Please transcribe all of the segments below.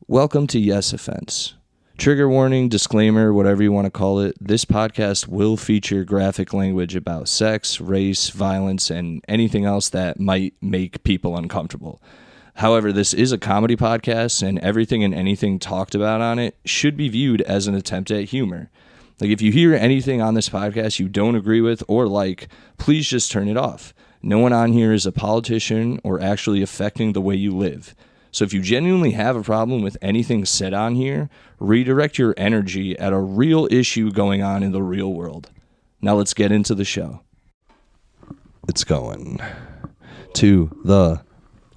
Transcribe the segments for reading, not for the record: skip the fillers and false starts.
Welcome to Yes Offense. Trigger warning, disclaimer, whatever you want to call it. This podcast will feature graphic language about sex, race, violence, and anything else that might make people uncomfortable. However, this is a comedy podcast, and everything and anything talked about on it should be viewed as an attempt at humor. Like, if you hear anything on this podcast you don't agree with or like, please just turn it off. No one on here is a politician or actually affecting the way you live. So if you genuinely have a problem with anything said on here, redirect your energy at a real issue going on in the real world. Now let's get into the show. It's going to the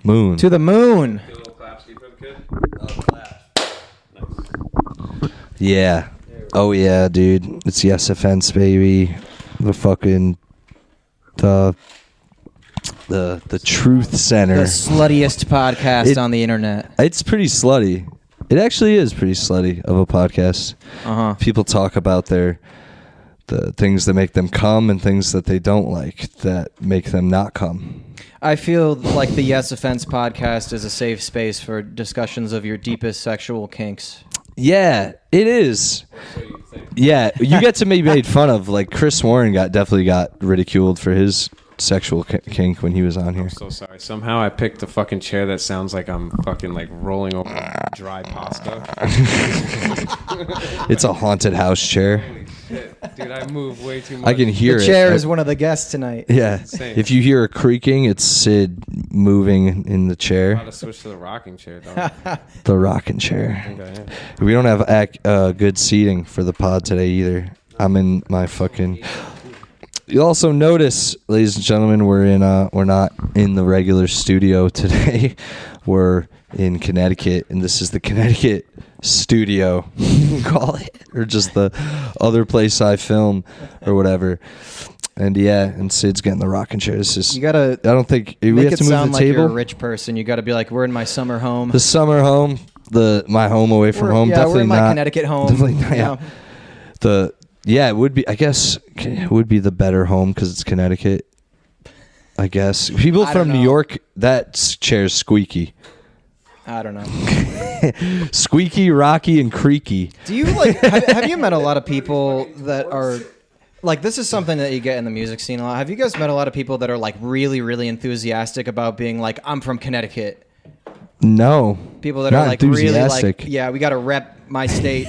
moon. To the moon. Yeah. Oh yeah, dude. It's Yes Offense, baby. The fucking the Truth Center. The sluttiest podcast on the internet. It's pretty slutty. It actually is pretty slutty of a podcast. Uh-huh. People talk about the things that make them come and things that they don't like that make them not come. I feel like the Yes Offense podcast is a safe space for discussions of your deepest sexual kinks. Yeah, it is. So you think. Yeah, you get to be made fun of. Like Chris Warren definitely got ridiculed for his sexual kink when he was on here. I'm so sorry. Somehow I picked a fucking chair that sounds like I'm fucking like rolling over dry pasta. It's a haunted house chair. Holy shit. Dude, I move way too much. I can hear The it. chair is one of the guests tonight. Yeah. insane. If you hear a creaking, it's Sid moving in the I'm chair. about to switch to the rocking chair, though. The rocking I chair. think I am. We don't have good seating for the pod today either. I'm in my fucking... You'll also notice, ladies and gentlemen, we're not in the regular studio today. We're in Connecticut, and this is the Connecticut studio, you can call it, or just the other place I film, or whatever. And yeah, and Sid's getting the rocking chair. This is. You gotta. I don't think we Make have it to move sound the like table. you're a rich person. You gotta be like, we're in my summer home. The summer home, my home away from home. Yeah, Definitely we're in my not. Connecticut home. Definitely not. You know? Yeah. Yeah, it would be. I guess it would be the better home because it's Connecticut. I guess people I from don't New know. York, that chair's squeaky, I don't know. squeaky, rocky, and creaky. Do you like? have you met a lot of people that are like? This is something that you get in the music scene a lot. Have you guys met a lot of people that are like really, really enthusiastic about being like, I'm from Connecticut? No, People that not are like really enthusiastic. like, yeah, we got to rep my state.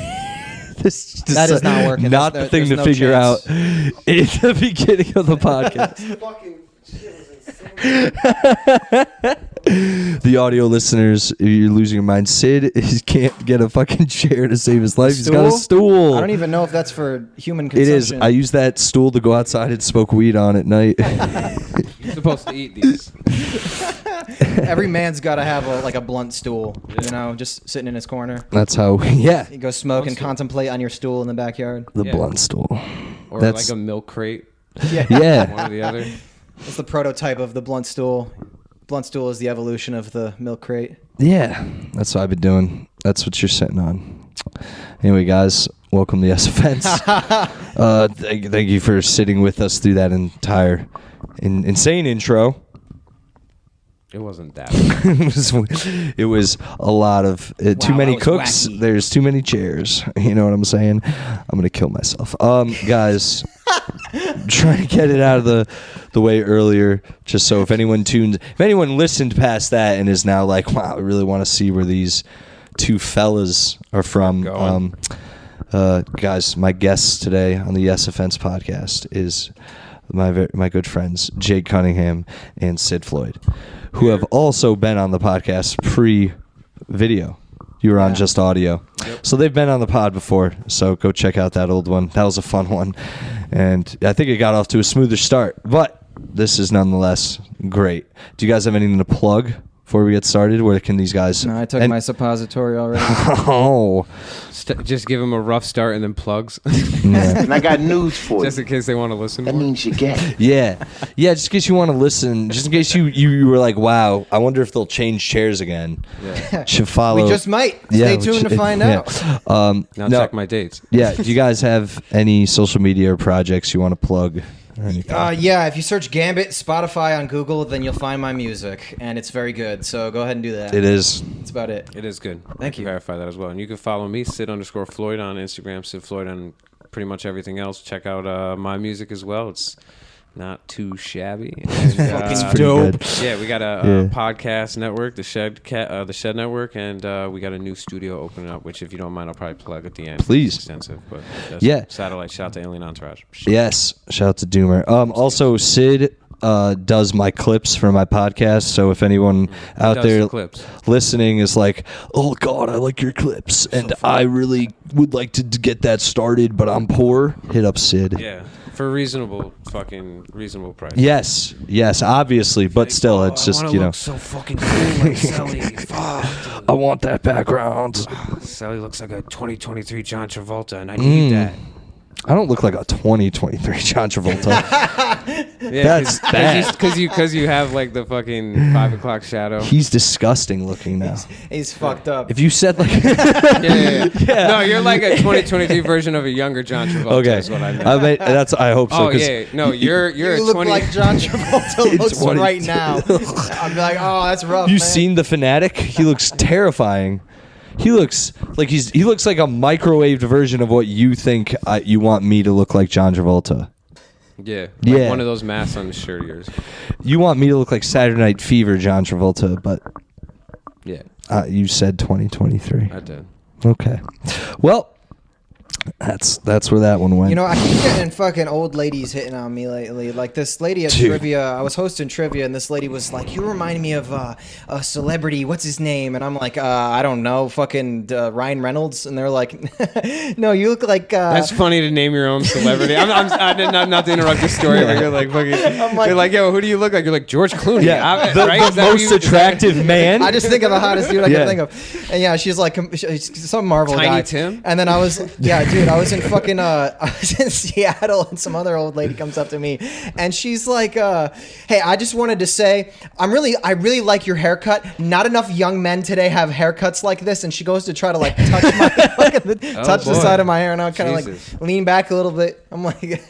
This That is not working. Not There's the thing there's to no figure chance. out in the beginning of the podcast. The audio listeners, if you're losing your mind, Sid can't get a fucking chair to save his life. He's got a stool. I don't even know if that's for human It consumption. is. I use that stool to go outside and smoke weed on at night. You're supposed to eat these. Every man's got to have a blunt stool, you know, just sitting in his corner. That's how. Yeah, You go smoke and stool. contemplate on your stool in the backyard. the Yeah. blunt stool. Or That's- like a milk crate. Yeah. Yeah. One or the other. It's the prototype of the blunt stool. Blunt stool is the evolution of the milk crate. Yeah, that's what I've been doing. That's what you're sitting on. Anyway, guys, welcome to Yes Offense. Thank you for sitting with us through that entire insane intro. It wasn't that. It was a lot of too Wow, many that was cooks. wacky. There's too many chairs. You know what I'm saying? I'm gonna kill myself. Guys, trying to get it out of the way earlier, just so if anyone listened past that and is now like, wow, I really want to see where these two fellas are from. Going. Guys, my guests today on the Yes Offense podcast is my good friends Jake Cunningham and Sid Floyd, who have also been on the podcast pre-video. You were on Yeah. just audio. Yep. So they've been on the pod before, so go check out that old one. That was a fun one. And I think it got off to a smoother start, but this is nonetheless great. Do you guys have anything to plug before we get started? Where can these guys... No, I took my suppository already. Oh. Just give them a rough start and then plugs. Yeah. And I got news for Just you. in case they want to listen That more. means you get. Yeah, just in case you want to listen, just in case you were like, wow, I wonder if they'll change chairs again. Yeah. Should follow. We just might. Stay tuned to find out. Now No, check my dates. yeah, do you guys have any social media or projects you want to plug or anything? Yeah, if you search Gambit Spotify on Google, then you'll find my music, and it's very good. So go ahead and do that. It is. That's about it. It is good. Thank you. Verify that as well. And you can follow me, Sid_Floyd on Instagram, Sid Floyd on pretty much everything else. Check out my music as well. It's not too shabby. And, It's pretty dope. Yeah, we got a podcast network, the Shed Network, and we got a new studio opening up. Which, if you don't mind, I'll probably plug at the end. Please. It's extensive, but satellite. Shout out to Alien Entourage. Yes, shout out to Doomer. Also, Sid does my clips for my podcast. So if anyone out there listening is like, "Oh God, I like your clips, and I really would like to get that started, but I'm poor," hit up Sid. Yeah. For a reasonable price. Yes, obviously, but still, it's just, you know. Look so fucking cool like Sally. Fuck. I want that background. Sally looks like a 2023 John Travolta, and I need that. I don't look like a 2023 John Travolta. Yeah, That's bad. Because you have like the fucking 5 o'clock shadow. He's disgusting looking now. He's fucked up. If you said like, yeah. No, you're like a 2023 version of a younger John Travolta. Okay, Is what I meant. I hope so. Oh yeah, no, you're you a look 20. like John Travolta looks 20. right now. I'd be like, oh, that's rough. You man. seen The Fanatic? He looks terrifying. He looks like he looks like a microwaved version of what you think you want me to look like John Travolta. Yeah, Yeah. one of those masks on the shirt of yours. You want me to look like Saturday Night Fever John Travolta, but Yeah, you said 2023. I did. Okay. Well, that's where that one went. You know, I keep getting fucking old ladies hitting on me lately. Like this lady at trivia, I was hosting trivia, and this lady was like, "You remind me of a celebrity. What's his name?" And I'm like, "I don't know, fucking Ryan Reynolds." And they're like, "No, you look like." That's funny to name your own celebrity. I did not to interrupt the story, but you're like, fucking, you're like, yo, who do you look like? You're like George Clooney. Yeah, right? the most attractive man. I just think of the hottest dude I can think of. And yeah, she's like some Marvel Tiny guy. Tim? And then I was, dude, I was in fucking, I was in Seattle, and some other old lady comes up to me, and she's like, "Hey, I just wanted to say, I really like your haircut. Not enough young men today have haircuts like this." And she goes to try to like touch my touch the side of my hair, and I kind of like lean back a little bit. I'm like,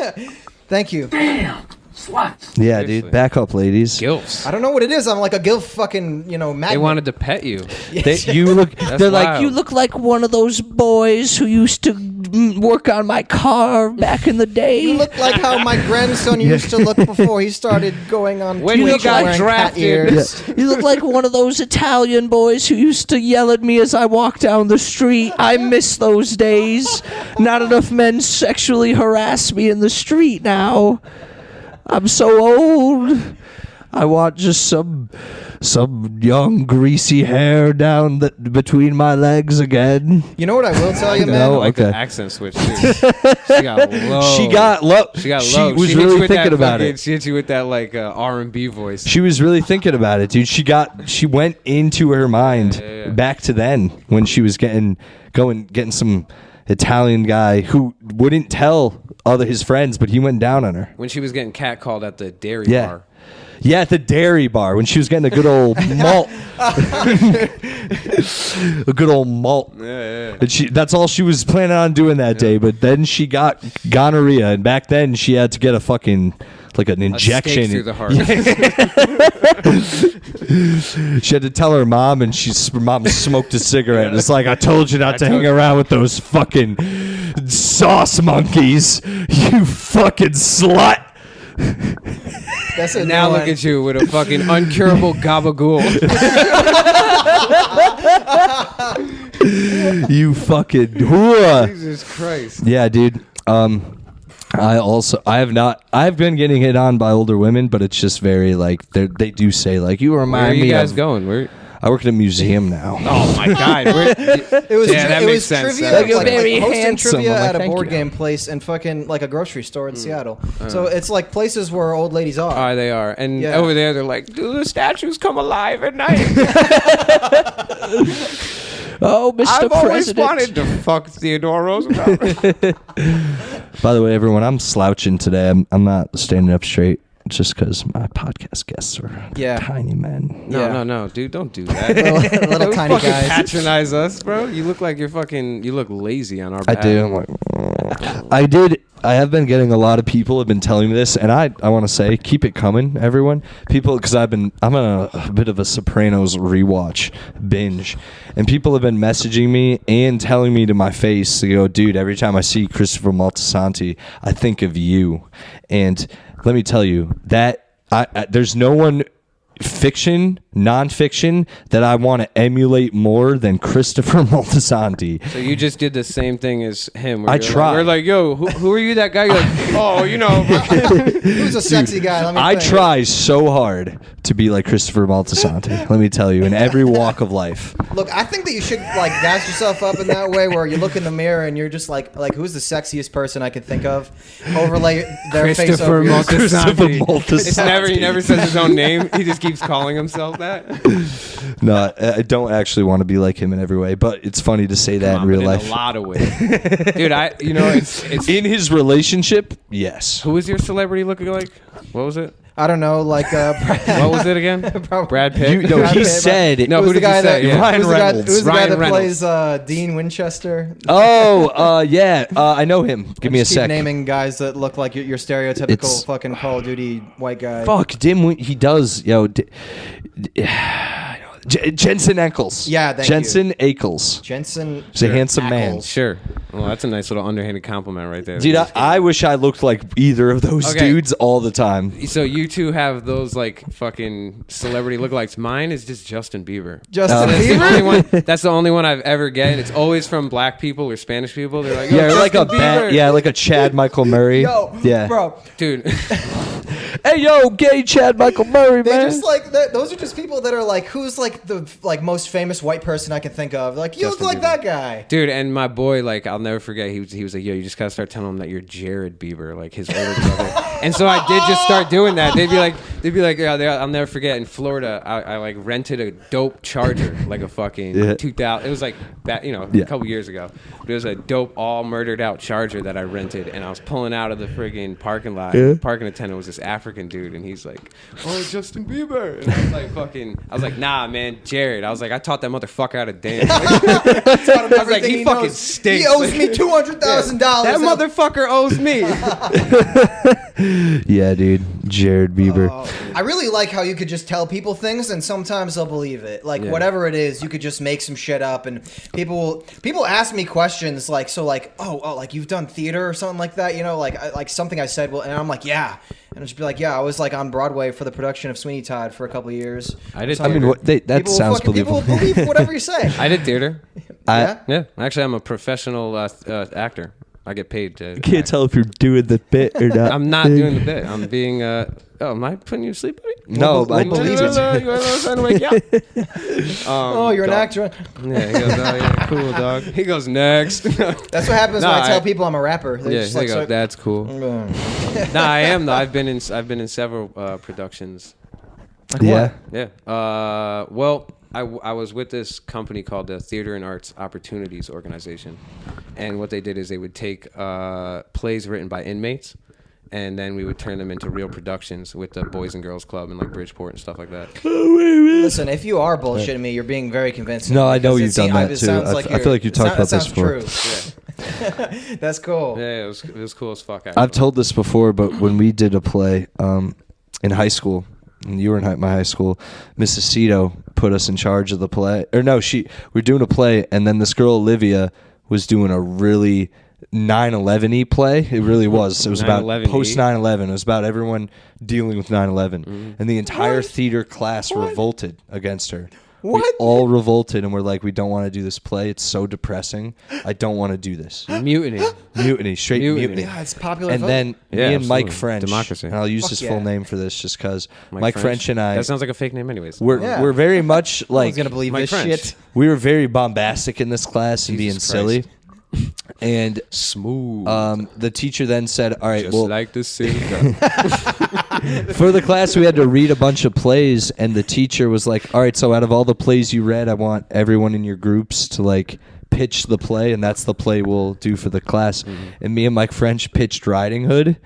"Thank you." Damn, sluts. Yeah, Seriously. dude. Back up, ladies. Gilfs. I don't know what it is. I'm like a gilf fucking, magnet. They wanted to pet you. You look. They're like, wild. you look like one of those boys who used to work on my car back in the day. You look like how my grandson used to look before he started going on. When we got wearing cat drafted. ears. You look like one of those Italian boys who used to yell at me as I walked down the street. I miss those days. Not enough men sexually harass me in the street now. I'm so old. I want just some young greasy hair down between my legs again. You know what I will tell you, man? No, I like okay. the accent switch too. She got low. She got low. She got She low. was hit you really with thinking that about fucking- it. She hit you with that like R&B voice. She was really thinking about it, dude. She went into her mind back to then when she was getting some Italian guy who wouldn't tell his friends, but he went down on her. When she was getting catcalled at the dairy Yeah. bar. Yeah, at the dairy bar when she was getting a good old malt. A good old malt. Yeah. And that's all she was planning on doing that day, but then she got gonorrhea, and back then she had to get a fucking like an injection through the heart. She had to tell her mom, and her mom smoked a cigarette. It's like, I told you not to hang around with those fucking sauce monkeys, you fucking slut. That's a Now new look one. at you with a fucking uncurable gabagool. You fucking whore. Jesus Christ. Yeah, dude. I've been getting hit on by older women, but it's just very like they do say like, you Where remind are you me guys of. going? Where? I work at a museum now. Oh my God. It was that it makes was sense. trivia, That makes like, sense. Very hosting handsome. trivia I'm like, at a thank board you. game place and fucking like a grocery store in Seattle. So it's like places where old ladies are. They are. And Yeah. over there, they're like, do the statues come alive at night? Oh, Mr. I've always President. wanted to fuck Theodore Roosevelt. By the way, everyone, I'm slouching today. I'm not standing up straight just because my podcast guests are tiny men. No, dude, don't do that. little Don't tiny fucking guys. patronize us, bro. You look like you look lazy on our behalf. I do. I'm like, I have been getting a lot of people have been telling me this, and I want to say, keep it coming, everyone. People, because I'm on a bit of a Sopranos rewatch binge, and people have been messaging me and telling me to my face, they go, dude, every time I see Christopher Moltisanti, I think of you. And let me tell you, that there's no one fiction, non-fiction, that I want to emulate more than Christopher Moltisanti. So you just did the same thing as him. Where I you're tried. Like, we're like, yo, who are you? That guy? You're like, oh, you know. Who's a sexy guy? Let me I think. try so hard to be like Christopher Moltisanti. Let me tell you, in every walk of life. Look, I think that you should like gas yourself up in that way, where you look in the mirror and you're just like who's the sexiest person I could think of? Overlay their face over yours. Christopher Moltisanti. It's never. He never says his own name. He just keeps calling himself that. No, I don't actually want to be like him in every way, but it's funny to say that in real life. In a lot of ways, dude. It's in his relationship, yes. Who is your celebrity looking like? What was it? I don't know, like What was it again? Brad Pitt. Brad He Pitt, said. No, who's who the did guy you say? that? Yeah. Ryan Who's the guy, Reynolds. who's the guy Ryan that Reynolds. plays Dean Winchester? Yeah. I know him. Give me a Keep sec. naming guys that look like your stereotypical It's- fucking Call of Duty white guy. Fuck, he does. Jensen Ackles. Yeah, thank Jensen Ackles. Jensen. He's a handsome man. Ackles. Sure. Well, that's a nice little underhanded compliment right there. Dude, I wish I looked like either of those Okay. dudes all the time. So you two have those like fucking celebrity lookalikes. Mine is just Justin Bieber. Justin That's the Bieber? only one. That's the only one I've ever get. And it's always from black people or Spanish people. They're like, Yeah, "Yo, like a Justin Bieber." like a Chad Michael Murray. Yo, yeah, bro. Dude. Hey, yo, gay Chad Michael Murray, They man. just like those are just people that are like, who's like the most famous white person I can think of? Like, you Justin look like Bieber. that guy. Dude, and my boy, like, I'll never forget. He was like, "Yo, you just gotta start telling him that you're Jared Bieber, like his older brother." And so I did just start doing that. They'd be like, yeah, I'll never forget. In Florida, I like rented a dope Charger, like a fucking 2000. It was like a couple years ago. But it was a dope, all murdered out Charger that I rented, and I was pulling out of the friggin' parking lot. Yeah. The parking attendant was this African dude, and he's like, "Oh, Justin Bieber," and I was like, "Nah, man, Jared." I was like, I taught that motherfucker how to dance. I was like, he fucking stinks. He owes me $200,000. That motherfucker owes me. Yeah, dude, Jared Bieber. I really like how you could just tell people things and sometimes they'll believe it. Like whatever it is, you could just make some shit up and people ask me questions like, so like, oh, like you've done theater or something like that, you know, like something I said, well, and I'm like, yeah. And I'll just be like, yeah, I was like on Broadway for the production of Sweeney Todd for a couple of years. I did. I mean, that People sounds fucking- believable. People believe whatever you say. I did theater. Yeah? Yeah, actually, I'm a professional actor. I get paid to. Can't act. tell if you're doing the bit or not. I'm not doing the bit. I'm being. Am I putting you to sleep, buddy? No, We'll believe it. You want to wake you up? Oh, you're an actor. Yeah, he goes, oh, yeah, cool, dog. He goes, next. That's what happens when I tell people I'm a rapper. They're Yeah, just they like, go, so- that's cool. Nah, I am though. I've been in several productions. Yeah. Yeah. Well, I was with this company called the Theater and Arts Opportunities Organization, and what they did is they would take plays written by inmates, and then we would turn them into real productions with the Boys and Girls Club in like Bridgeport and stuff like that. Listen, if you are bullshitting me, you're being very convincing. No, I know Because you've done that it too. sounds I like feel like you talked about this sounds before. true. That's cool. Yeah, it was cool as fuck. Actually. I've told this before, but when we did a play in high school, and you were in my high school, Mrs. Cito put us in charge of the play. Or no, we were doing a play, and then this girl, Olivia, was doing a really 9/11-y play. It really was. It was about 9/11-y. post 9/11. It was about everyone dealing with 9/11. And the entire theater class revolted against her. We What? all revolted, and we're like, we don't want to do this play. It's so depressing. I don't want to do this. Mutiny. Mutiny, straight Mutiny. mutiny. Yeah, it's popular. And vote. then Yeah, me and Mike absolutely. French, Democracy. and I'll use Fuck his yeah. full name for this just because Mike French and I, That sounds like a fake name, anyways. we're very much no one's like, gonna believe Mike this French. shit. we were very bombastic in this class and being Jesus silly. And Smooth. the teacher then said, all right, Just well, like the city. for the class we had to read a bunch of plays, and the teacher was like, all right, so out of all the plays you read, I want everyone in your groups to like pitch the play, and that's the play we'll do for the class. And me and Mike French pitched Riding Hood,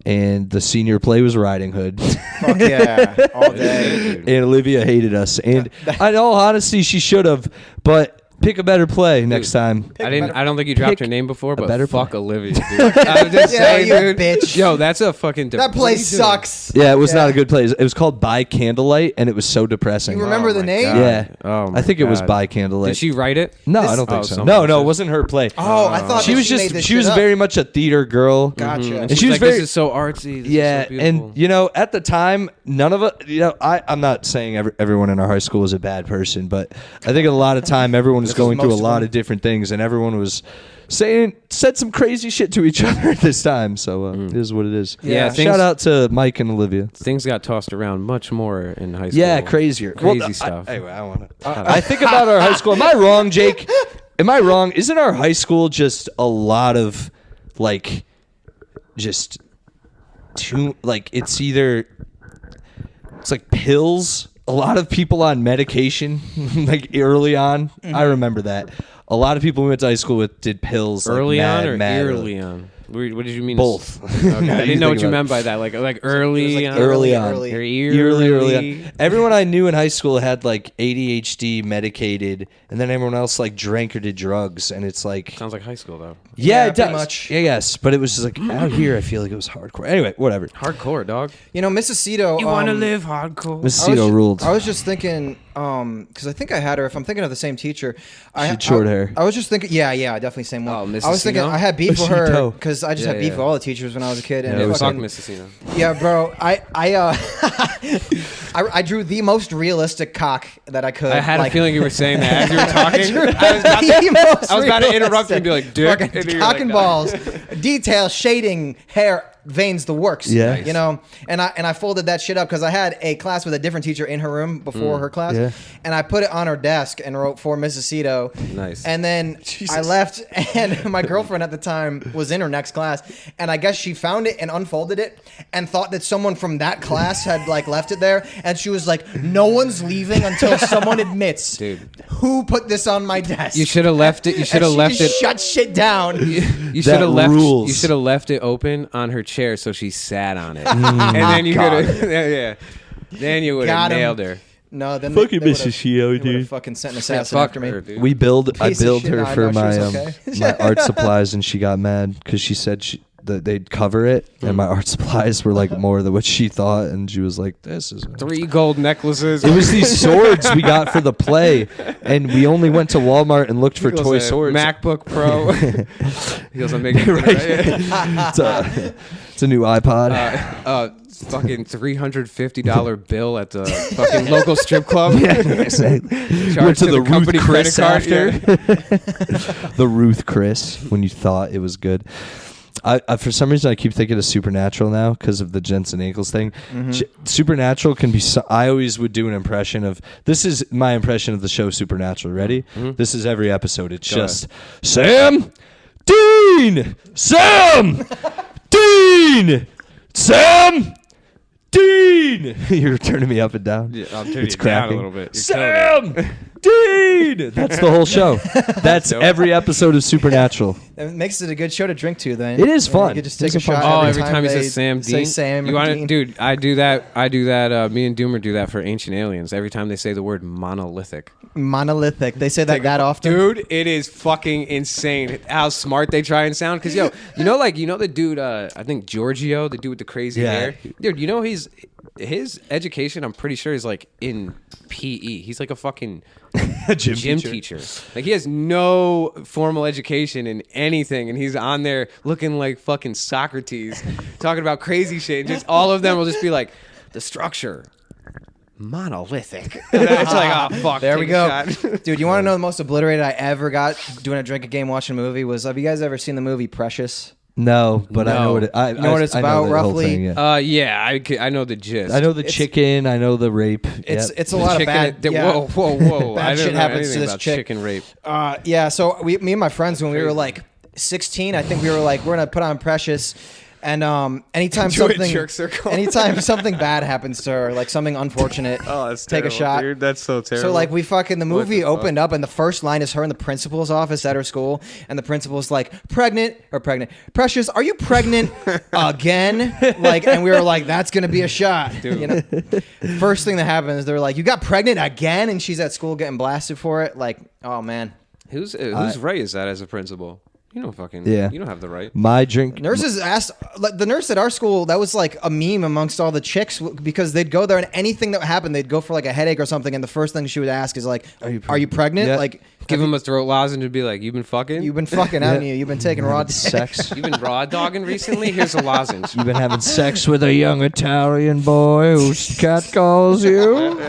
and the senior play was Riding Hood. Fuck yeah, all day. And Olivia hated us, and in all honesty, she should have. But Pick a better play next time. I don't think you dropped Pick her name before, but better fuck play. Olivia, dude. I was just Yeah, saying, you dude. bitch. Yo, that's a fucking. That place sucks. Yeah, it was not a good play. It was called By Candlelight, and it was so depressing. You remember the my name? God. Yeah. Oh, my I think it was God. By Candlelight. Did she write it? No, This- I don't think Oh, so. someone No, said- it wasn't her play. Oh, I thought she that was made just this she was shit up. very much a theater girl. Gotcha. And And she's she was like, very- this is so artsy. This Yeah, is so beautiful. and at the time, none of it. I'm not saying everyone in our high school was a bad person, but I think a lot of time everyone was This going was through a most of lot them. of different things, and everyone was said some crazy shit to each other at this time. So it is what it is. Yeah, things- Shout out to Mike and Olivia. Things got tossed around much more in high school. Yeah, crazier, Crazy stuff. Anyway, I want to. I think about our high school. Am I wrong, Jake? Am I wrong? Isn't our high school just a lot of like, just too like it's either it's like pills. A lot of people on medication, like early on. I remember that. A lot of people we went to high school with did pills like, Early mad, on or mad early on? What did you mean? Both. Okay. I didn't know what you think meant by that. Like early like on. early on. early. Or Early on. Everyone I knew in high school had like ADHD medicated, and then everyone else like drank or did drugs, and it's like Sounds like high school though. yeah, Yeah, it does. pretty much. Yeah, yes, but it was just like out here. I feel like it was hardcore. Anyway, whatever. Hardcore, dog. You know, Mississito. live hardcore? Mississito ruled. I was just thinking, because I think I had her. If I'm thinking of the same teacher, She had short hair. I was just thinking, yeah, definitely same one. Oh, I was thinking Mississino? I had beef with her Mississito. because I just Yeah, had beef yeah. with all the teachers when I was a kid. And Yeah, it was Fuck fucking- Mississino. Yeah, bro. I drew the most realistic cock that I could. I had like, a feeling you were saying that as you were talking. drew I was about to, the most I was about to interrupt you and be realistic. like, dick. Fucking And you're cock like, and no. balls, detail, shading, hair, veins, the works. Yeah. you know. And I folded that shit up because I had a class with a different teacher in her room before her class, Yeah. and I put it on her desk and wrote for Mississito. Nice. And then I left, and my girlfriend at the time was in her next class, and I guess she found it and unfolded it and thought that someone from that class had like left it there, and she was like, "No one's leaving until someone admits, Dude. who put this on my desk." You should have left it. You should have And she left just it. Shut shit down. You That should have left. rules. You should have left it open on her chair so she sat on it, and then you could have. Yeah. Then you would have Got him. nailed her. No, then Fucking they would've- Mississippi, they would've dude. fucking sent an Yeah, assassin fuck after me. her, dude. I Piece of billed shit. her No, I for know she my was okay. my art supplies, and she got mad because she said that they'd cover it, and my art supplies were like more than what she thought, and she was like, "This is." 3 gold necklaces. It was these swords we got for the play, and we only went to Walmart and looked for toy swords. MacBook Pro. He goes, I'm making It's a new iPod. fucking $350 bill at the fucking local strip club. Exactly. Charged Went to the company Ruth Chris credit card, after. The Ruth Chris when you thought it was good. I for some reason I keep thinking of Supernatural now because of the Jensen Ackles thing. Supernatural can be. I always would do an impression of. This is my impression of the show Supernatural. Ready? This is every episode. It's just Sam, Dean, Sam, Dean, Sam, Dean. You're turning me up and down. Yeah, I'll turn It's you down a cracking. little bit. You're killing Sam, Dean. That's the whole show. That's every episode of Supernatural. It makes it a good show to drink to. Then It is You know, fun. You could just It's take a a fun shot. show. Oh, every time he they says Sam say Dean. Sam. You or want Dean. dude? I do that. Me and Doomer do that for Ancient Aliens. Every time they say the word monolithic. Monolithic. They say that often. Dude, it is fucking insane how smart they try and sound. Cause you know the dude. I think Giorgio, the dude with the crazy Yeah. hair. Dude, you know his education. I'm pretty sure is like in PE. He's like a fucking gym teacher. Like he has no formal education in anything, and he's on there looking like fucking Socrates, talking about crazy shit. And just all of them will just be like, the structure. Monolithic. And then it's like, oh fuck. There we take a go. shot. Dude, you want to know the most obliterated I ever got doing a drink, a game, watching a movie was, have you guys ever seen the movie Precious? No, but I know No. what I You know what it's I about, the whole roughly? thing, yeah. Yeah, I know the gist. I know the chicken. I know the rape. It's Yep. it's a lot of bad. Yeah. Whoa! Bad I shit don't know happens to anything this about chick. chicken rape. Yeah, so me and my friends, when we were like 16, I think we were like, we're gonna put on Precious, and anytime Do a something, jerk circle. anytime something bad happens to her, like something unfortunate, take a shot. dude. That's so terrible. So like we fucking the movie the fuck? opened up and the first line is her in the principal's office at her school, and the principal's like, pregnant, Precious, are you pregnant again? Like, and we were like, that's gonna be a shot. Dude. You know? First thing that happens, they're like, you got pregnant again, and she's at school getting blasted for it. Like, oh man. Whose right is that as a principal? You don't fucking. Yeah. You don't have the right. My drink. Nurses asked, like, the nurse at our school, that was like a meme amongst all the chicks because they'd go there and anything that happened, they'd go for like a headache or something, and the first thing she would ask is like, "Are you pregnant?" Yeah. Like, Give him a throat lozenge and be like, "You've been fucking. you've been fucking, haven't you? You've been taking raw sex. You've been raw dogging recently. Here's a lozenge." You've been having sex with a young Italian boy whose cat calls you?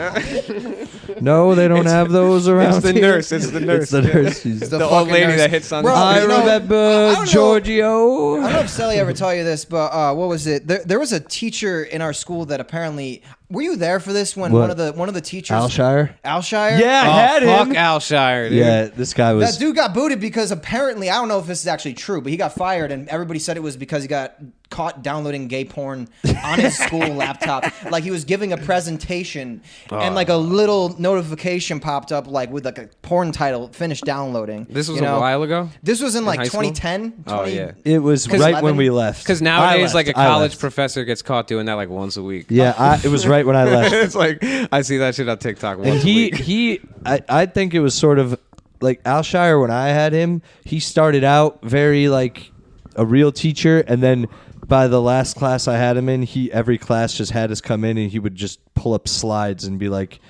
No, they don't have those around It's the here. nurse. It's the nurse. It's the nurse. She's The The old fucking lady nurse. that hits on. Bro, the I you know, remember I don't know. Giorgio. I don't know if Sally ever tell you this, but what was it? There was a teacher in our school that apparently. Were you there for this when What? one of the teachers? Alshire? Alshire? Yeah, I Oh, had fuck him. Alshire, dude. Yeah, this guy was. That dude got booted because apparently, I don't know if this is actually true, but he got fired, and everybody said it was because he got caught downloading gay porn on his school laptop. Like he was giving a presentation, and like a little notification popped up, like with like a porn title, finished downloading. This was you know? a while ago. This was in like high school? 2010. Oh, yeah. It was 'Cause right 11 when we left. Because I nowadays, left. like a I college left. professor gets caught doing that like once a week. Yeah, it was right when I left. It's like I see that shit on TikTok once And a week. I think it was sort of like Alshire when I had him. He started out very like a real teacher, and then by the last class I had him in, every class just had us come in, and he would just pull up slides and be like,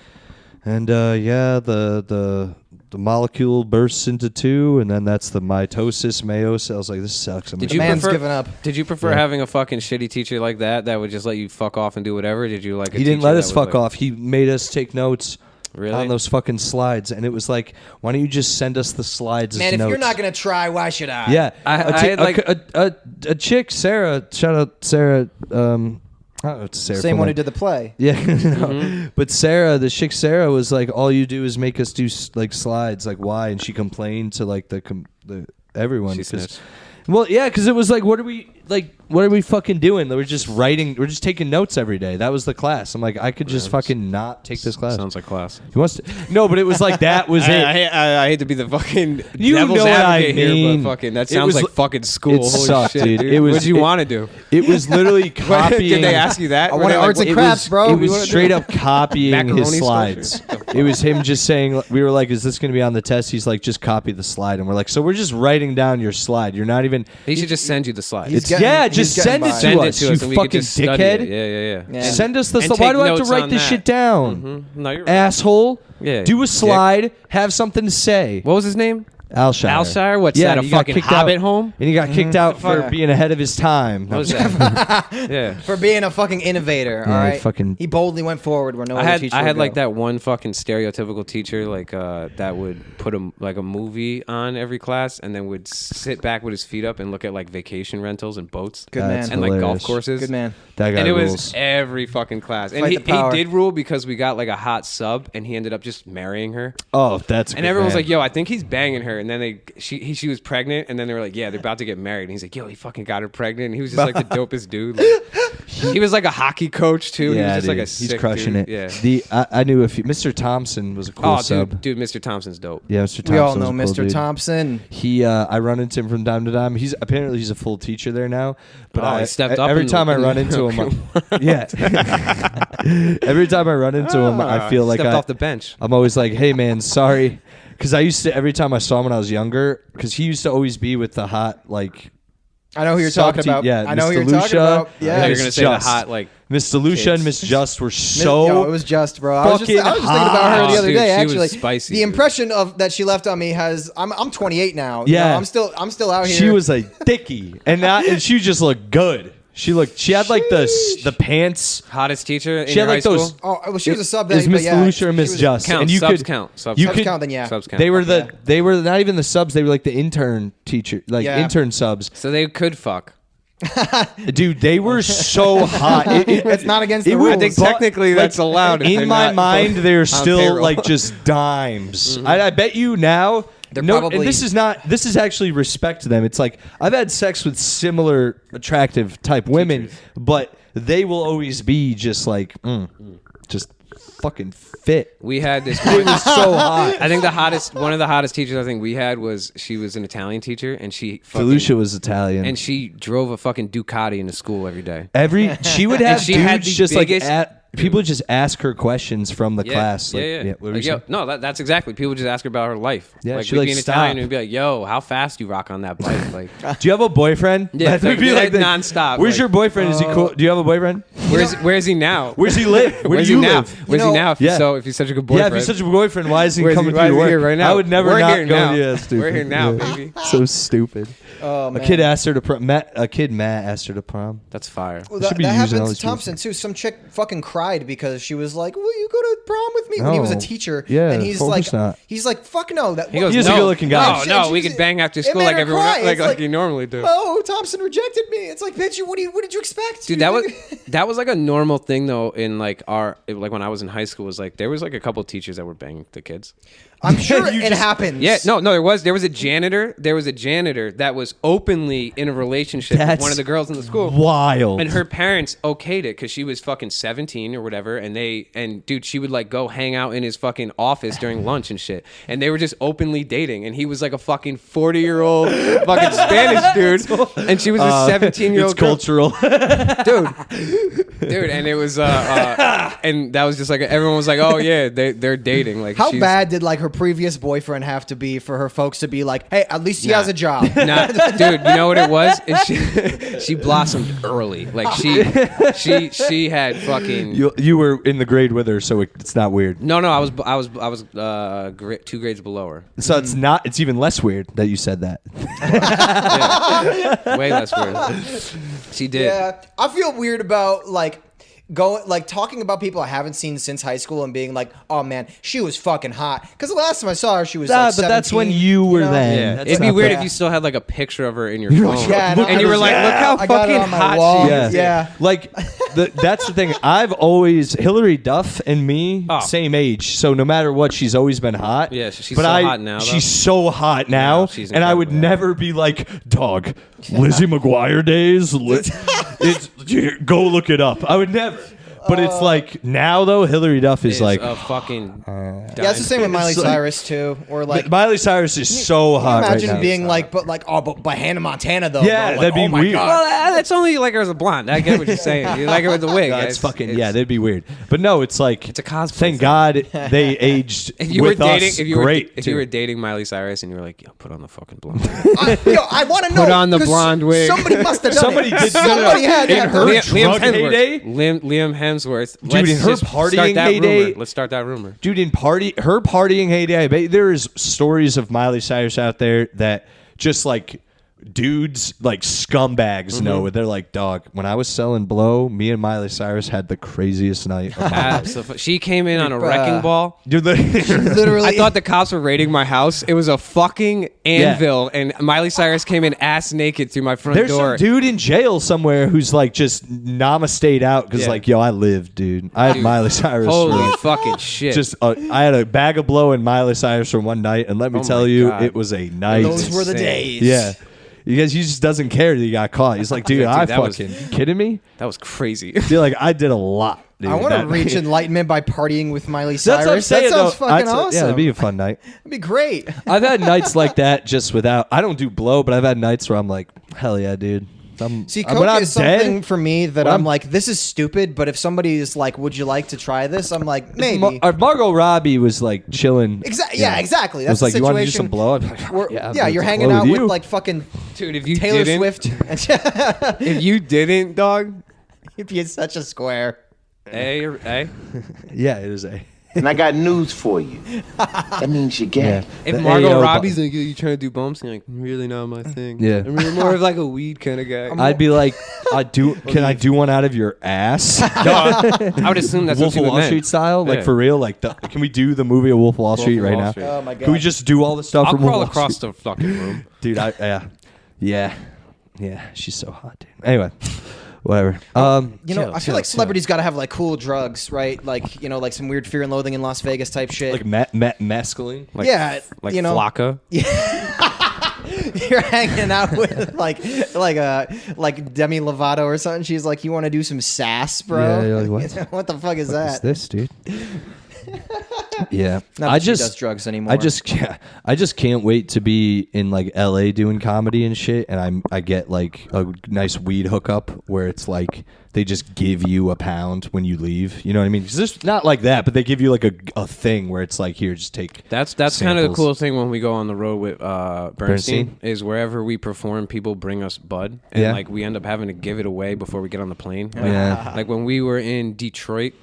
and the molecule bursts into two, and then that's the mitosis, meiosis. I was like, this sucks. Did The you man's prefer, given up. Did you prefer having a fucking shitty teacher like that would just let you fuck off and do whatever? Did you like? He didn't let us fuck off. He made us take notes. Really? On those fucking slides, and it was like, why don't you just send us the slides Man, as if notes? you're not gonna try, why should I? Yeah, I had, like- a chick, Sarah. Shout out Sarah. I don't know if it's Sarah. Same full one who name. did the play. Yeah, no. But Sarah, the chick Sarah, was like, all you do is make us do like slides. Like, why? And she complained to like the everyone. She 'cause- snitched. Well, yeah, because it was like, what are we fucking doing? We're just writing. We're just taking notes every day. That was the class. I'm like, I could just fucking not take this class. Sounds like class. He wants to. No, but it was like that was it. I hate to be the fucking You devil's know what I advocate here, mean. but fucking that It sounds was- like fucking school. it Holy sucked, shit, dude. dude. It was- What did you it- want to do? It was literally copying. Did they ask you that? I Were wanted they like, arts and what- crafts, bro. It We was wanna straight up copying Macaroni his slides. sculptures? It was him just saying, we were like, is this going to be on the test? He's like, just copy the slide. And we're like, so we're just writing down your slide. You're not even. He should just send you the slides. He's getting- Yeah, he's just getting send it by. to Send it us, to you us, and we could fucking just study dickhead. it. Yeah. Yeah. Send us the And slide. take Why do I have to notes write on this that. shit down? No, you're right. Asshole. Yeah, Do a dick. slide. Have something to say. What was his name? Alshire. Alshire? What's that, and a he got fucking kicked Hobbit out. home? And he got kicked out for Fuck. being ahead of his time. What was that? Yeah. For being a fucking innovator, all Yeah, he right? fucking- He boldly went forward where no other teacher I had would like go. that one fucking stereotypical teacher like that would put a movie on every class and then would sit back with his feet up and look at like vacation rentals and boats Good That's man. and like golf hilarious. courses. Good man. That guy And it rules. was every fucking class. And Fight he the power. did rule because we got like a hot sub and he ended up just marrying her. Oh, that's. a And good everyone was man. like, "Yo, I think he's banging her." And then she was pregnant, and then they were like, "Yeah, they're about to get married." And he's like, "Yo, he fucking got her pregnant." And he was just like the dopest dude. Like, he was like a hockey coach too. he was just dude, like a he's sick crushing dude. it. Yeah. I knew a few. Mr. Thompson was a cool Oh, sub. dude, Mr. Thompson's dope. Yeah, Mr. Thompson. We all know was a cool Mr. dude. Thompson. He, I run into him from time to time. He's a full teacher there now. But Oh, he stepped up every in time the- I run into him, yeah. Every time I run into him, I feel like stepped off the bench. I'm always like, hey man, sorry, because I used to every time I saw him when I was younger, because he used to always be with the hot like. I know who you're sub talking about. Yeah, I know who Miss you're DeLucia, talking about. Yeah. You're Miss gonna say Just. the hot like. Miss DeLucia and Miss Just were so. Yo, it was just, bro. I was just fucking thinking about her the hot. other Dude, day. she was Actually, spicy, the dude. impression of that she left on me has. I'm 28 now. You Yeah. know, I'm still out here. She was a dickie, and she just looked good. She had like the pants. Hottest teacher in She had your like high those. school? Oh, well, she was a sub. It was then, Miss but yeah, DeLucia or she Miss was- Just, Count, and you subs could count. Subs you count. could count, then yeah. Subs count. They were Yeah. they were not even the subs. They were like the intern teacher, like Yeah. intern subs. So they could fuck. Dude, they were so hot. It's not against the it rules. was- I think technically that's allowed. if In they're my not mind, full- they're on still payroll. like just dimes. I bet you now. They're no, probably- and this is actually respect to them. It's like I've had sex with similar attractive type women, but they will always be just like just fucking fit. We had this. It was so hot. I think one of the hottest teachers I think we had was she was an Italian teacher and she DeLucia was Italian, and she drove a fucking Ducati into school every day. she would have she dudes had the just biggest, like at people just ask her questions from the class. Like, Yeah. What were Like, you yo, saying? no, that's exactly. People just ask her about her life. Yeah, like she'd we'd be be in like, Italian "Stop." and we'd be like, "Yo, how fast you rock on that bike?" Like, Do you have a boyfriend? Yeah, That would be like the- nonstop. Where's like, your boyfriend? Is he cool? Do you have a boyfriend? Where is he now? Where's he live? Where Where's do you he now? live? Where's he now? Yeah. If he's such a good Yeah, boyfriend. if he's such a boyfriend, why is he Where's coming why to is your he work? here right now? I would never We're not here go. now. Yeah, stupid. We're here now, Yeah. baby. So stupid. Oh, man. A kid asked her to prom. Matt asked her to prom. That's fire. Well, should be that using all happened these to Thompson too. Some chick fucking cried because she was like, "Will you go to prom with me?" When he was a No. teacher, Yeah, and he's focus like, not. "Fuck no." That He goes, He's a no, good-looking guy. No, And we she's- could bang after it school made like her everyone, cry. like It's you normally do. Oh, Thompson rejected me. It's like, bitch, what did you expect? Dude, that was like a normal thing though in like when I was in high school. Was like there was like a couple teachers that were banging the kids. I'm sure You it just- happens. Yeah, no, there was a janitor. There was a janitor that was openly in a relationship with That's one of the girls in the school. Wild. And her parents okayed it because she was fucking 17 or whatever, and dude, she would like go hang out in his fucking office during lunch and shit, and they were just openly dating, and he was like a fucking 40-year-old fucking Spanish dude, and she was a 17-year-old It's cultural. dude, and it was and that was just like everyone was like, oh yeah, they're dating. Like, How she's- bad did like her previous boyfriend have to be for her folks to be like, "Hey, at least he has a job." Nah, dude, you know what it was? She blossomed early. Like she had fucking. You were in the grade with her, so it's not weird. No, I was 2 grades below her. So it's not. It's even less weird that you said that. Yeah. Way less weird. She did. Yeah, I feel weird about like talking about people I haven't seen since high school and being like, "Oh man, she was fucking hot." Because the last time I saw her, she was like 17, but that's when you were then. Yeah. That's It'd be not weird bad. if you still had like a picture of her in your phone. Yeah, and you were like, look how I got it fucking on my hot wall. she is. Yeah. Like that's the thing. I've always Hillary Duff and me same age, so no matter what, she's always been hot. Yeah, she's so hot now, though. She's so hot now, Yeah, she's and I would incredible. never be like, dog, Lizzie McGuire days. Go look it up. I would never. But it's like now though, Hillary Duff is like a fucking. Yeah, it's the same with Miley It's like- Cyrus too. Or like, Miley Cyrus is so hot right imagine now. being like, but Hannah Montana though. Yeah, bro, like, that'd be oh my weird. God. Well, that's only like her as a blonde. I get what you're saying. You like her with the wig. It's fucking that'd be weird. But no, it's like It's a cosplay Thank thing. God they aged If you were with dating, us if you were, great. if you too. were dating Miley Cyrus and you were like, yo, put on the fucking blonde. I want to know. Put on the 'cause blonde wig. Somebody must have done Somebody it. did. Somebody had to In have her done it. drug heyday? Liam Hemsworth. Dude, in her partying heyday- Let's start that rumor. Dude, her partying heyday, I bet there is stories of Miley Cyrus out there that just like dudes, like scumbags know. They're like, dog, when I was selling blow, me and Miley Cyrus had the craziest night of my life. Absolutely. She came in on a wrecking ball. Dude, Literally. I thought the cops were raiding my house. It was a fucking anvil, and Miley Cyrus came in ass naked through my front there's door. some dude in jail somewhere who's like just namaste'd out because Yeah. like, yo, I lived, dude. I had Dude, Miley Cyrus. Holy for fucking shit! just I had a bag of blow and Miley Cyrus for one night, and let me Oh tell my you, God. it was a night. Those were the Insane. days. Yeah. Because he just doesn't care that he got caught. He's like, dude, Yeah, dude, I that was- fucking you kidding me? that was crazy. Dude, like I did a lot. Dude, I want to that reach night. enlightenment by partying with Miley That's what I'm Cyrus. saying, That sounds though. fucking That's awesome. Yeah, it'd be a fun night. It'd be great. I've had nights like that just without. I don't do blow, but I've had nights where I'm like, hell yeah, dude. See, when coke I'm is something dead, for me that when I'm I'm- like, this is stupid, but if somebody is like, would you like to try this? I'm like, maybe. If Margot Robbie was like chilling. Yeah, exactly. It That's was like, the you want to do situation. some blow? I'd be like, We're- yeah, yeah, I'll do you're some hanging blow out with you. like fucking Dude, if you Taylor didn't, Swift. if you didn't, dog, You'd be such a square. A. Yeah, it is a. And I got news for you. That means you're gay. Yeah. If The Margot AO Robbie's like, you trying to do bumps? And you're like, really not my thing. Yeah. I'm really more of like a weed kind of guy. I'd be like, can I do one out of your ass? I would assume that's Wolf what of you Wall meant. Street style, like Yeah. for real. Like, can we do the movie of Wolf of Wall Street of right Wall now? Street. Oh my god. Can we just do all the stuff I'll from Wolf crawl of Wall across Street? the fucking room. Dude, yeah, she's so hot, dude. Anyway, whatever. I feel like celebrities got to have like cool drugs, right? Like, like some weird Fear and Loathing in Las Vegas type shit. like mescaline. Like, Yeah, like you know- Flocka. You're hanging out with like Demi Lovato or something. She's like, you want to do some sass, bro? Yeah, you're like, what? What the fuck is What's that? this, dude? Yeah, Not that she does drugs anymore. I just can't wait to be in like LA doing comedy and shit, and I get like a nice weed hookup where it's like they just give you a pound when you leave. You know what I mean? Because it's not like that, but they give you like a thing where it's like, here, just take. That's kind of the cool thing when we go on the road with Bernstein is wherever we perform, people bring us bud, and like we end up having to give it away before we get on the plane. Like when we were in Detroit.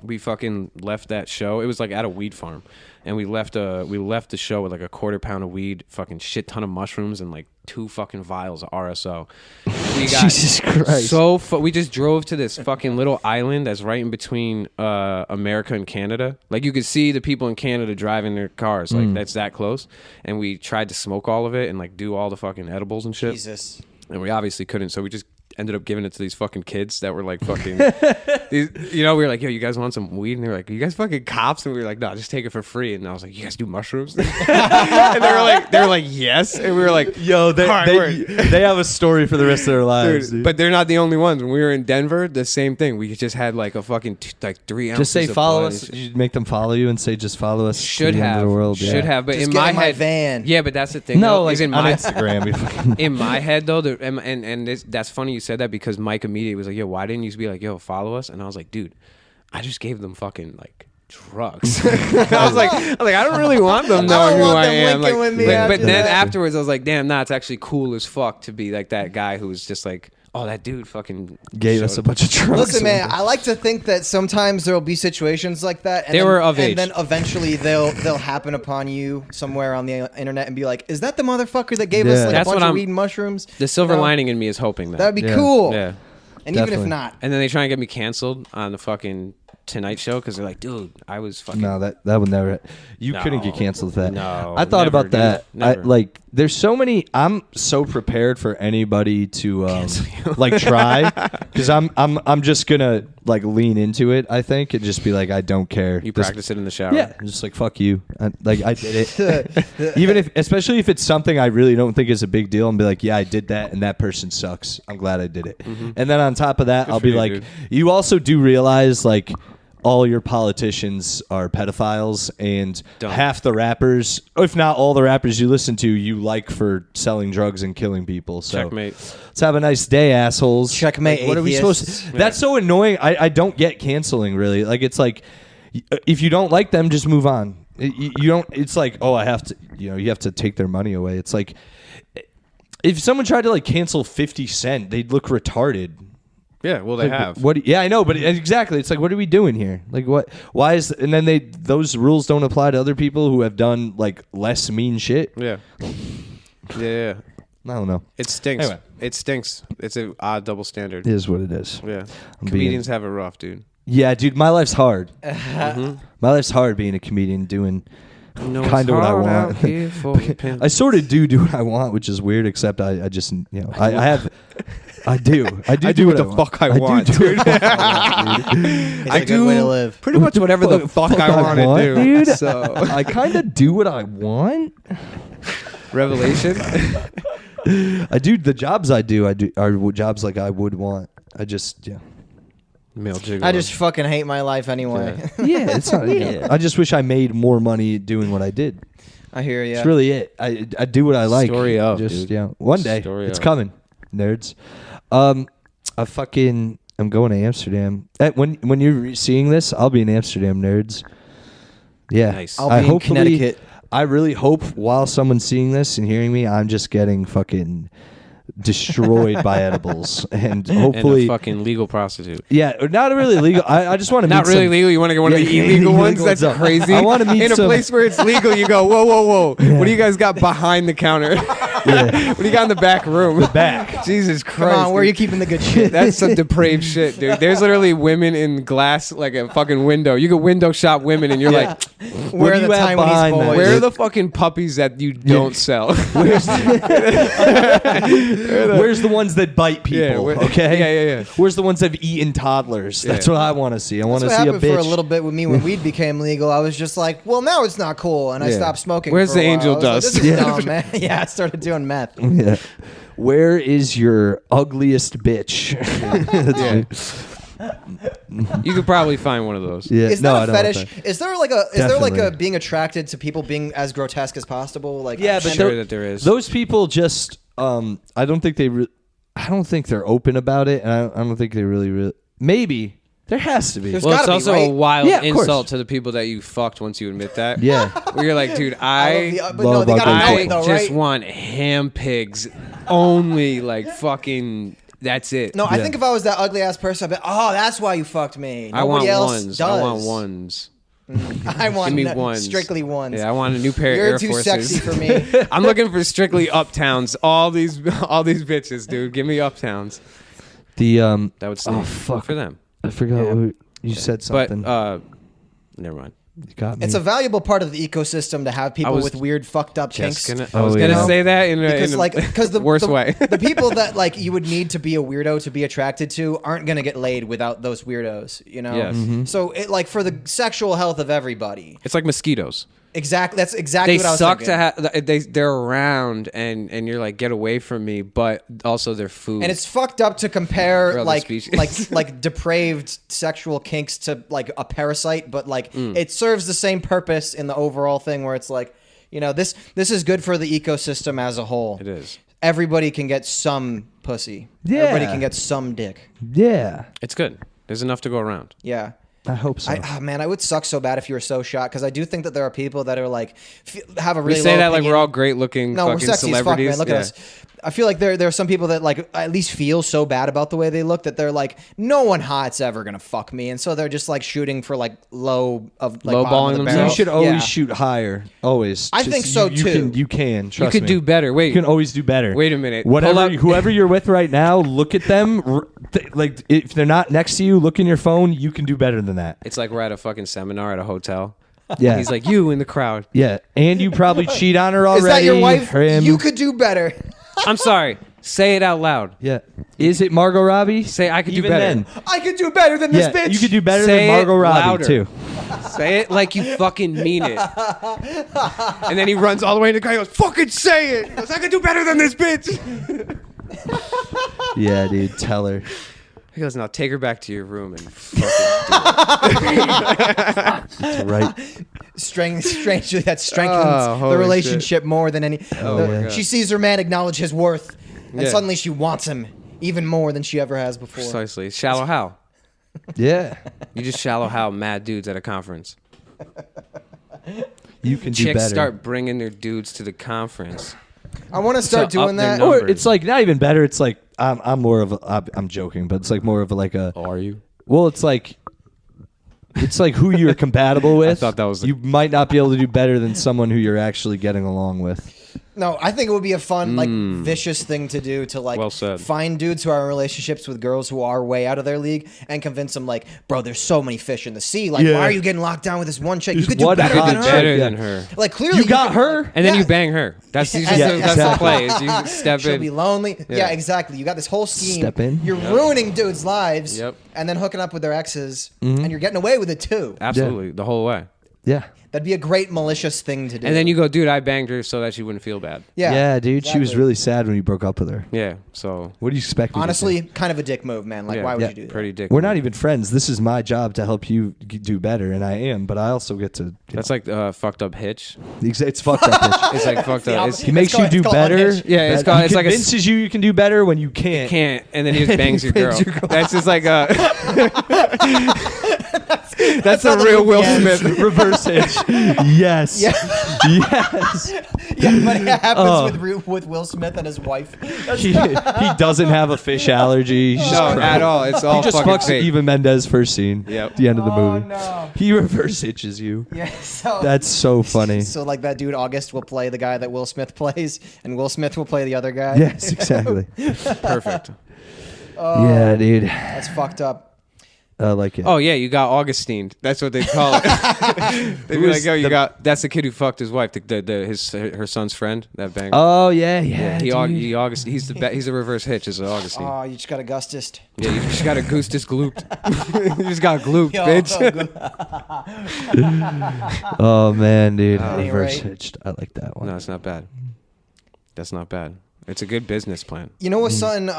We fucking left that show. It was like at a weed farm, and we left the show with like a quarter pound of weed, fucking shit ton of mushrooms, and like 2 fucking vials of RSO. We got Jesus Christ! We just drove to this fucking little island that's right in between America and Canada. Like you could see the people in Canada driving their cars, like that's that close. And we tried to smoke all of it and like do all the fucking edibles and shit. Jesus. And we obviously couldn't, so we just ended up giving it to these fucking kids that were like fucking these, we were like, yo, you guys want some weed? And they were like, are you guys fucking cops? And we were like, no, just take it for free. And I was like, you guys do mushrooms? And they were like yes. And we were like, yo, they have a story for the rest of their lives, dude. But they're not the only ones. When we were in Denver, the same thing. We just had like a fucking 3 ounces. Just say of follow blood. us. You make them follow you and say just follow us. Should to the end have of the world. should have. But just in get my in head, van. Yeah, but that's the thing. No, though, like is in on my Instagram. in my head though, that's funny you said that because Mike immediately was like, yo, why didn't you be like, yo, follow us? And I was like, dude, I just gave them fucking like drugs. I was like, I don't really want them knowing who I am. Like, but then afterwards, I was like, damn, it's actually cool as fuck to be like that guy who was just like, oh, that dude fucking gave us a bunch of drugs. Listen, man, I like to think that sometimes there will be situations like that. And they were of age. And then eventually they'll happen upon you somewhere on the internet and be like, is that the motherfucker that gave us like a bunch of weed and mushrooms? The silver lining in me is hoping that. That would be cool. Yeah. And Definitely. even if not. And then they try and get me canceled on the fucking Tonight Show because they're like, dude, I was fucking. No, that would never. You couldn't get canceled for that. No, I thought about that. Never. There's so many. I'm so prepared for anybody to like try because I'm just gonna like lean into it. I think and just be like, I don't care. You practice it in the shower. Yeah, just like fuck you. I did it. Even especially if it's something I really don't think is a big deal, and be like, yeah, I did that, and that person sucks. I'm glad I did it. Mm-hmm. And then on top of that, I'll be like, dude. You also do realize like. All your politicians are pedophiles, and half the rappers, if not all the rappers you listen to, you like for selling drugs and killing people. So checkmate. Let's have a nice day, assholes. Checkmate. Like, what are we supposed to? Yeah. That's so annoying. I don't get canceling really. Like it's like if you don't like them, just move on. You don't. It's like I have to. You have to take their money away. It's like if someone tried to like cancel 50 Cent, they'd look retarded. Yeah, well, they have. Yeah, I know, but exactly, it's like, what are we doing here? Like, what? Why is? And then those rules don't apply to other people who have done like less mean shit. Yeah. Yeah. I don't know. It stinks. Anyway. It stinks. It's an odd double standard. It is what it is. Yeah. Comedians have it rough, dude. Yeah, dude, my life's hard. My life's hard being a comedian, doing kind of what I want. I sort of do what I want, which is weird. Except I just I do what the fuck I want, dude. I do way to live. Pretty much whatever the fuck I want to do, dude. So I kind of do what I want. Revelation. I do the jobs I do are jobs like I would want. I just Male gigolo. I just fucking hate my life anyway. Yeah, it's not. I just wish I made more money doing what I did. I hear you. It's really it. I do what I like. Story of, just dude. One day it's coming, nerds. I'm going to Amsterdam. When you're seeing this, I'll be in Amsterdam, nerds. Yeah, nice. I'll be in Connecticut. I really hope while someone's seeing this and hearing me, I'm just getting fucking destroyed by edibles and hopefully and a fucking legal prostitute. Yeah, not really legal. I just want to meet not really legal. You want to get one of the illegal ones? That's crazy. I want to meet in a place where it's legal. You go, whoa. Yeah. What do you guys got behind the counter? Yeah. What do you got in the back room? The back. Jesus Christ. Come on, where are you keeping the good shit? That's some depraved shit, dude. There's literally women in glass, like a fucking window. You can window shop women, and you're like, where are the Taiwanese boys? Where are the fucking puppies that you don't sell? Where's the ones that bite people? Okay. Yeah. Where's the ones that have eaten toddlers? That's what I want to see. I want to see a bitch. For a little bit with me when weed became legal. I was just like, well, now it's not cool, and I stopped smoking. Where's for a the while. angel dust? Like, this is dumb, man. Yeah, I started doing meth. Yeah. Where is your ugliest bitch? You could probably find one of those. Yeah, Is no, that I a don't want fetish? that. Is there like a Definitely. being attracted to people being as grotesque as possible? Like Yeah, I'm but sure that there is. Those people just, I don't think I don't think they're open about it, and I don't think they really. Maybe there has to be. There's Well, it's gotta be, also right? a wild Yeah, of course. insult to the people that you fucked once you admit that. Yeah. Where you're like, dude, I love I but no, love they gotta ugly know I it though, just right? want ham pigs only, like fucking. That's it. No, I Yeah. think if I was that ugly ass person, I'd be, oh, that's why you fucked me. I want Nobody else ones. does. I want ones. I want Give me ones. strictly ones. Yeah, I want a new pair You're of Air too Forces. sexy for me. I'm looking for strictly uptowns. All these bitches, dude. Give me uptowns. The That would stay fuck. for them. I forgot Yeah. what you said something. But never mind. You got me. It's a valuable part of the ecosystem to have people was with weird, fucked up kinks. I Oh, was yeah. gonna say that in Because a the worst the, way. the people that like you would need to be a weirdo to be attracted to aren't gonna get laid without those weirdos, you know. Yes. So it like for the sexual health of everybody. It's like mosquitoes. Exactly. That's exactly They what I was suck thinking. to have. They're around, and you're like, get away from me. But also, they're food. And it's fucked up to compare For other like species. like depraved sexual kinks to like a parasite, but like Mm. it serves the same purpose in the overall thing where it's like, you know, this is good for the ecosystem as a whole. It is. Everybody can get some pussy. Yeah. Everybody can get some dick. yeah. It's good. There's enough to go around. Yeah. I hope so. Man, I would suck so bad if you were so shot because I do think that there are people that are like have a really We say low that like opinion. we're all great looking No, we're fucking sexy as fuck, celebrities. man. Look at us. I feel like there are some people that like at least feel so bad about the way they look that they're like, no one hot's ever gonna fuck me, and so they're just like shooting for like low of like Lowballing bottom of the themselves? barrel. you should always Yeah. shoot higher. Always. I think so, you too. You can. You Trust could me. do better. Wait. You can always do better. Wait a minute. Whatever, Pull up- whoever you're with right now, look at them. Like if they're not next to you, look in your phone. You can do better than that. It's like we're at a fucking seminar at a hotel. Yeah. He's like, you in the crowd. Yeah, and you probably cheat on her already. Is that your wife? Him. You could do better. I'm sorry. Say it out loud. Yeah. Is it Margot Robbie? Say I could do Even better. then. I could do better than this Yeah, bitch. you could do better Say than it Margot Robbie louder. too. Say it like you fucking mean it. And then he runs all the way to the guy and goes, fucking say it. He goes, I can do better than this bitch. Yeah, dude. Tell her. He goes, now take her back to your room and fucking do it. It's right. Strangely, that strengthens Oh, the holy shit more than any. Oh, my God. She sees her man acknowledge his worth, and Yeah. suddenly she wants him even more than she ever has before. Precisely. Shallow how? Yeah. You just shallow how mad dudes at a conference. You can do Chicks better. start bringing their dudes to the conference. I want to start To up doing their that. numbers. Or it's like not even better. It's like I'm more of a. I'm joking, but it's like more of a like a. Oh, are you? Well, it's like who you're compatible with. thought that was the- You might not be able to do better than someone who you're actually getting along with. No, I think it would be a fun, like, vicious thing to do to, like, Well said. find dudes who are in relationships with girls who are way out of their league and convince them, like, bro, there's so many fish in the sea. Like, Yeah. why are you getting locked down with this one chick? You Just could do one better hot than chick. her. Better Yeah. than her. Like, clearly, You got could- her? And then Yeah. you bang her. That's Yeah, that's the exactly. play. Is you step She'll in. be lonely. Yeah. Yeah. Exactly. You got this whole scheme. Step in. You're ruining dudes' lives. Yep. And then hooking up with their exes, and you're getting away with it too. Absolutely, the whole way. Yeah. That'd be a great malicious thing to do. And then you go, dude, I banged her so that she wouldn't feel bad. yeah, dude. She was exactly. really sad when you broke up with her. Yeah. So What do you expect? me to honestly do? kind of a dick move, man. Like, yeah, why would yeah, you do that? Pretty dick. We're not even friends. This is my job to help you do better, and I am. But I also get to. That's like fucked up Hitch. It's fucked up. Bitch. It's like fucked up. opposite. He makes It's you do called better. unhitched. Yeah, it's He called- it's like a convinces you can do better when you can't. Can't, and then he just bangs your girl. That's just like a. That's how a the real movie Will ends. Smith. Reverse hitch. Yes. Yeah. Yes. Yeah, but it happens Oh. with Will Smith and his wife. He doesn't have a fish allergy. He's just No, crying. at all. It's all He just fucking fucks fake. Eva Mendes first scene. Yep. At the end of the Oh, movie. no. He reverse hitches you. Yeah, so That's so funny. so like that dude August will play the guy that Will Smith plays, and Will Smith will play the other guy. Yes, exactly. Perfect. Yeah, dude. That's fucked up. I like it. Oh yeah, you got Augustine. That's what they call it. They'd be Who like, is "Yo, you the- got that's the kid who fucked his wife, her son's friend, that bang." Oh, yeah, yeah. he, dude. He's the reverse Hitch is Augustine. Oh, you just got Augustus. Yeah, you just got a goose just glooped. You just got glooped, Yo, bitch. Oh, man, dude. ain't Reverse right. hitched. I like that one. No, it's not bad. That's not bad. It's a good business plan. You know what, son?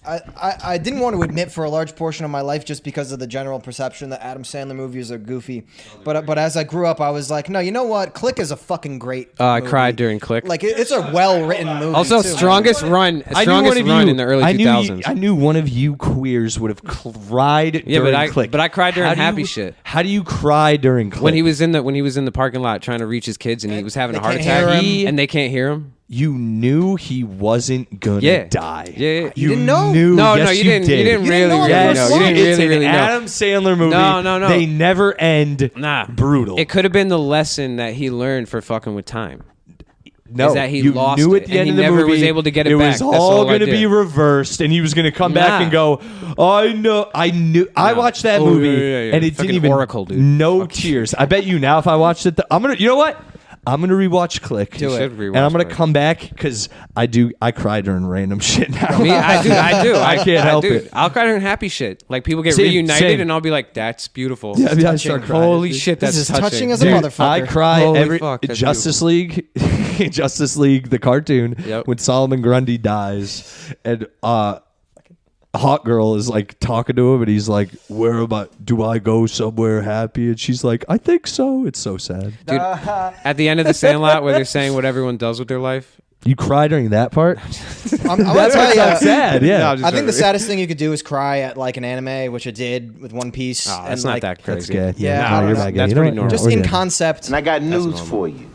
I didn't want to admit for a large portion of my life just because of the general perception that Adam Sandler movies are goofy. But as I grew up, I was like, no, you know what? Click is a fucking great I movie. cried during Click. Like, it's a well-written movie, Also, too. strongest run in the early 2000s. I knew one of you queers would have cried during Click. But I cried during Happy Shit. How do you cry during Click? When he was in the parking lot trying to reach his kids and he was having a heart attack and they can't hear him. You knew he wasn't gonna die. Yeah. You didn't know? Knew, No, yes, no, you didn't. did. You didn't You really, didn't know really it know. was You didn't It's really, really an know. Adam Sandler movie. No. They never end. Nah, brutal. It could have been the lesson that he learned for fucking with time. No, is that he you lost knew it, at the and end he of the never movie was able to get it it back. was That's all all I going to did. be reversed, and he was going to come back Nah. and go, I knew. I watched that movie, yeah. and it Fucking didn't even Oracle, dude. no Fuck. tears. I bet you now if I watched it, I'm gonna. You know what? I'm gonna rewatch Click. Do it. And I'm gonna come back because I cry during random shit now. Me, I do. I can't help do. it. I'll cry during happy shit. Like people get Same, reunited, same. and I'll be like, "That's beautiful." Yeah, I start crying. Holy shit, that's This is touching as a Dude, motherfucker. I cry Holy every fuck, that's Justice League, Justice League, the cartoon Yep. when Solomon Grundy dies, and Hot Girl is like talking to him, and he's like, "Where am I? Do I go somewhere happy?" And she's like, "I think so." It's so sad. Dude, at the end of the Sandlot, where they're saying what everyone does with their life. You cry during that part? I'm gonna tell That's you. sad. Yeah. No, I think the saddest thing you could do is cry at like an anime, which I did with One Piece. Oh, and that's not like, that That's crazy. good. Yeah, no, I you're don't not know. good. That's You know pretty what? normal. Just We're in good. concept. And I got news normal. for you.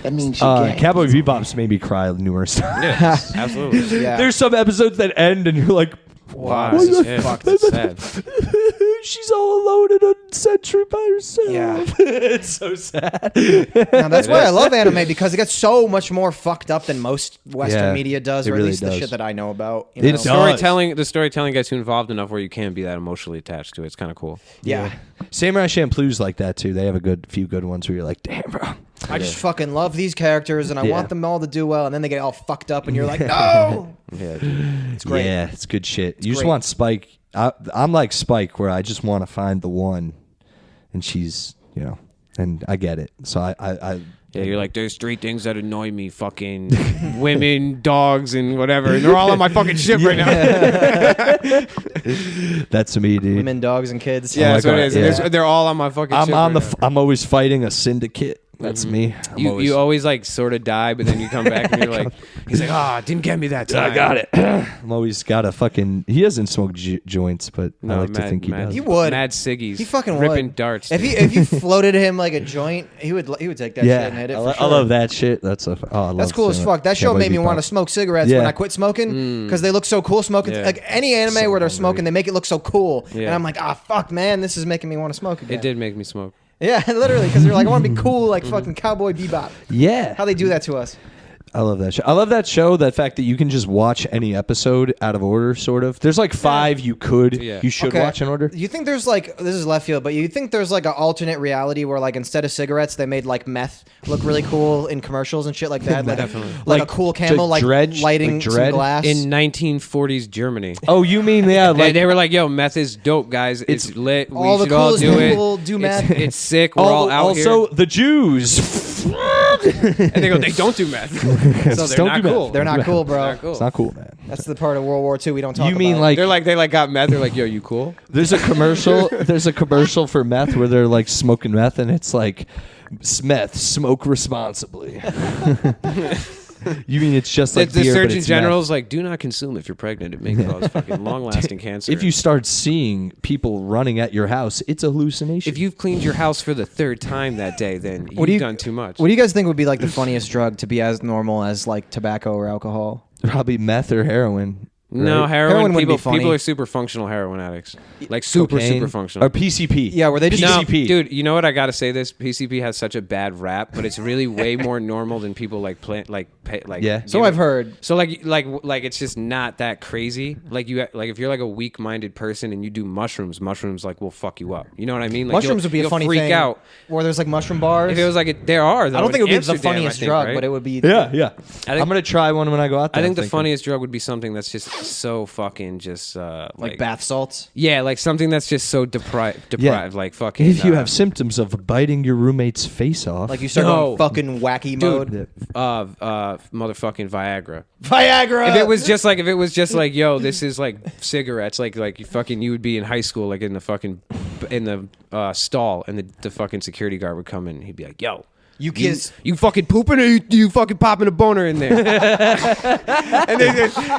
That means you're gay. Cowboy Bebop's made me cry numerous times. Yeah, absolutely. Yeah. There's some episodes that end, and you're like, Wow, What this the is fuck? That's sad. she's all alone in a century by herself. Yeah. It's so sad. Now, that's why I love anime, because it gets so much more fucked up than most Western Yeah, media does, it or at really least does. the shit that I know about. You It know? does. The storytelling gets you involved enough where you can't be that emotionally attached to it. It's kind of cool. Yeah. Samurai Champloo's like that too. They have a few good ones where you're like, damn, bro. I just fucking love these characters, and I Yeah. want them all to do well, and then they get all fucked up, and you're like, no! Yeah, dude. It's great. Yeah, it's good shit. You just great. want Spike. I'm like Spike, where I just want to find the one, and she's, and I get it. So I Yeah, you're like, there's 3 things that annoy me: fucking women, dogs, and whatever. And they're all on my fucking ship right now. that's me, dude. Women, dogs, and kids. Yeah, Oh my that's what it God, is. yeah. They're all on my fucking ship. I'm always fighting a syndicate. That's me. You always like sort of die, but then you come back and you're like, he's like, didn't get me that time. I got it. I'm always got a fucking. He doesn't smoke joints, but I No, like to think he does. He would. Mad Siggies. He fucking ripping would. darts. If dude. you floated him like a joint, he would take that shit and hit it. For I sure. love that shit. That's I love That's cool as Samurai- fuck. That show Cowboy made me want to Bebop. smoke cigarettes Yeah. when I quit smoking, because they look so cool smoking. Yeah. Like any anime where they're smoking, they make it look so cool, Yeah. and I'm like, fuck, man, this is making me want to smoke again. It did make me smoke. Yeah, literally, because they're like, I want to be cool, like fucking Cowboy Bebop. Yeah, How they do that to us? I love that show. I love that show. That fact that you can just watch any episode out of order, sort of. There's like 5 you should Okay. watch in order. You think there's like, this is left field, but you think there's like an alternate reality where like instead of cigarettes they made like meth look really cool in commercials and shit like that? Like, Definitely. like a Like cool camel, like Dredge, lighting like some Dread? glass. In 1940s Germany. Oh, you mean They were like, yo, meth is dope, guys. It's lit. We all the should all coolest do it. people do meth. It's sick. We're all out also here. the Jews. And they go, they don't do meth. So they're Don't not do meth. cool. They're not cool, bro. They're not cool. It's not cool, man. That's the part of World War II we don't talk about. You mean like They like got meth. They're like, yo, you cool? there's a commercial? There's a commercial for meth where they're like smoking meth, and it's like, meth, smoke responsibly. You mean it's just like the beer, but Surgeon it's General's like, do not consume if you're pregnant. It may cause fucking long-lasting cancer. meth. If you start seeing people running at your house, it's a hallucination. if you've cleaned your house for the 3rd time that day, then What do you've you- done too much. What do you guys think would be like the funniest drug to be as normal as like tobacco or alcohol? Probably meth or heroin. No, right? heroin. Heroin wouldn't be people funny. are super functional heroin addicts, like super Cocaine functional. or PCP. Yeah, where they just No, PCP. dude, you know what? I gotta say this. PCP has such a bad rap, but it's really way more normal than people like Yeah. So give I've it. heard. So like it's just not that crazy. Like if you're like a weak-minded person and you do mushrooms like will fuck you up. You know what I mean? Like Mushrooms would be a you'll funny freak thing. out. Where there's like mushroom bars. If it was like there are. Though, I don't think it would be the Amsterdam, funniest I think, drug, right? but it would be. Yeah. think- I'm gonna try one when I go out there. I think the thinking. funniest drug would be something that's just so fucking just like bath salts. Yeah, like something that's just so deprived, like fucking. If you have symptoms of biting your roommate's face off, Like you start going fucking wacky mode. motherfucking Viagra. Viagra. If it was just like, yo, this is like cigarettes, like you would be in high school, like in the stall, and the fucking security guard would come in, and he'd be like, yo. You kids, you fucking pooping, or you fucking popping a boner in there? and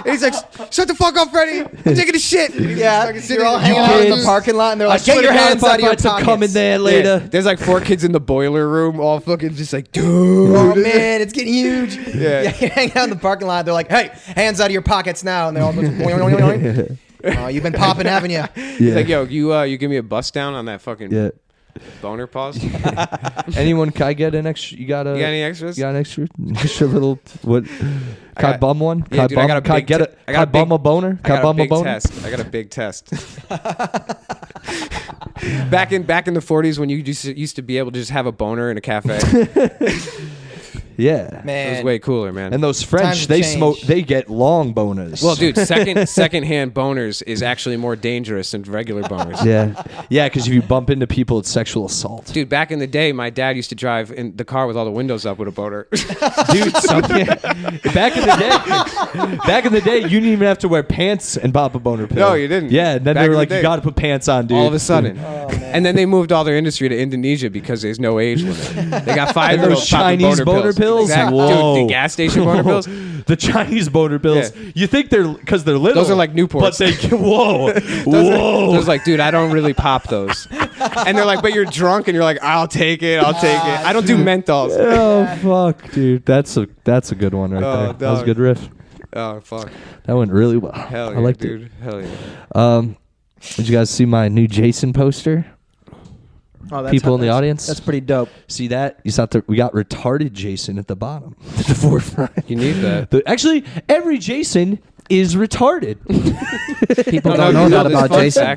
he's like, shut the fuck up, Freddie. I'm taking a shit. yeah, you're all hanging out in the parking lot, and they're like, get your hands out of your pockets. Come in there later. Yeah. There's like 4 kids in the boiler room, all fucking just like, dude. Oh man, it's getting huge. Yeah, you're hanging out in the parking lot. They're like, hey, hands out of your pockets now, and they're all boing, boing, boing, boing. Oh, you've been popping, haven't you? He's like, yo, you give me a bust down on that fucking boner pause. Anyone? Can I get an extra? You got any extras? You got an extra little what? Can I bum one? Can Yeah, dude, I got a Can I big get it? Can I bum a boner? Can I bum a boner? Test. I got a big test. Back in the 40s when you used to be able to just have a boner in a cafe. Yeah, man, it was way cooler, man. And those French, they smoke. They get long boners. Well, dude, secondhand boners is actually more dangerous than regular boners. yeah, because if you bump into people, it's sexual assault. Dude, back in the day, my dad used to drive in the car with all the windows up with a boner. Dude, back in the day, you didn't even have to wear pants and pop a boner pill. No, you didn't. Yeah, and then they were like, you got to put pants on, dude. All of a sudden. And then they moved all their industry to Indonesia because there's no age limit. They got 5-year-olds popping Chinese boner pills. Exactly. Whoa. Dude, the gas station boner pills. The Chinese boner pills. Yeah. You think they're because they're little. Those are like Newports. But they whoa. Those like, dude, I don't really pop those. And they're like, but you're drunk, and you're like, I'll take it. I don't do menthols. Oh fuck, dude. That's a good one right there. Dog. That was a good riff. Oh fuck. That went really well. Hell yeah, I liked dude. it. Hell yeah. Did you guys see my new Jason poster? Oh, that's People in the audience. That's pretty dope. See that? You saw we got retarded Jason at the bottom, at the forefront. You need that. Actually, every Jason is retarded. People don't know that about Jason.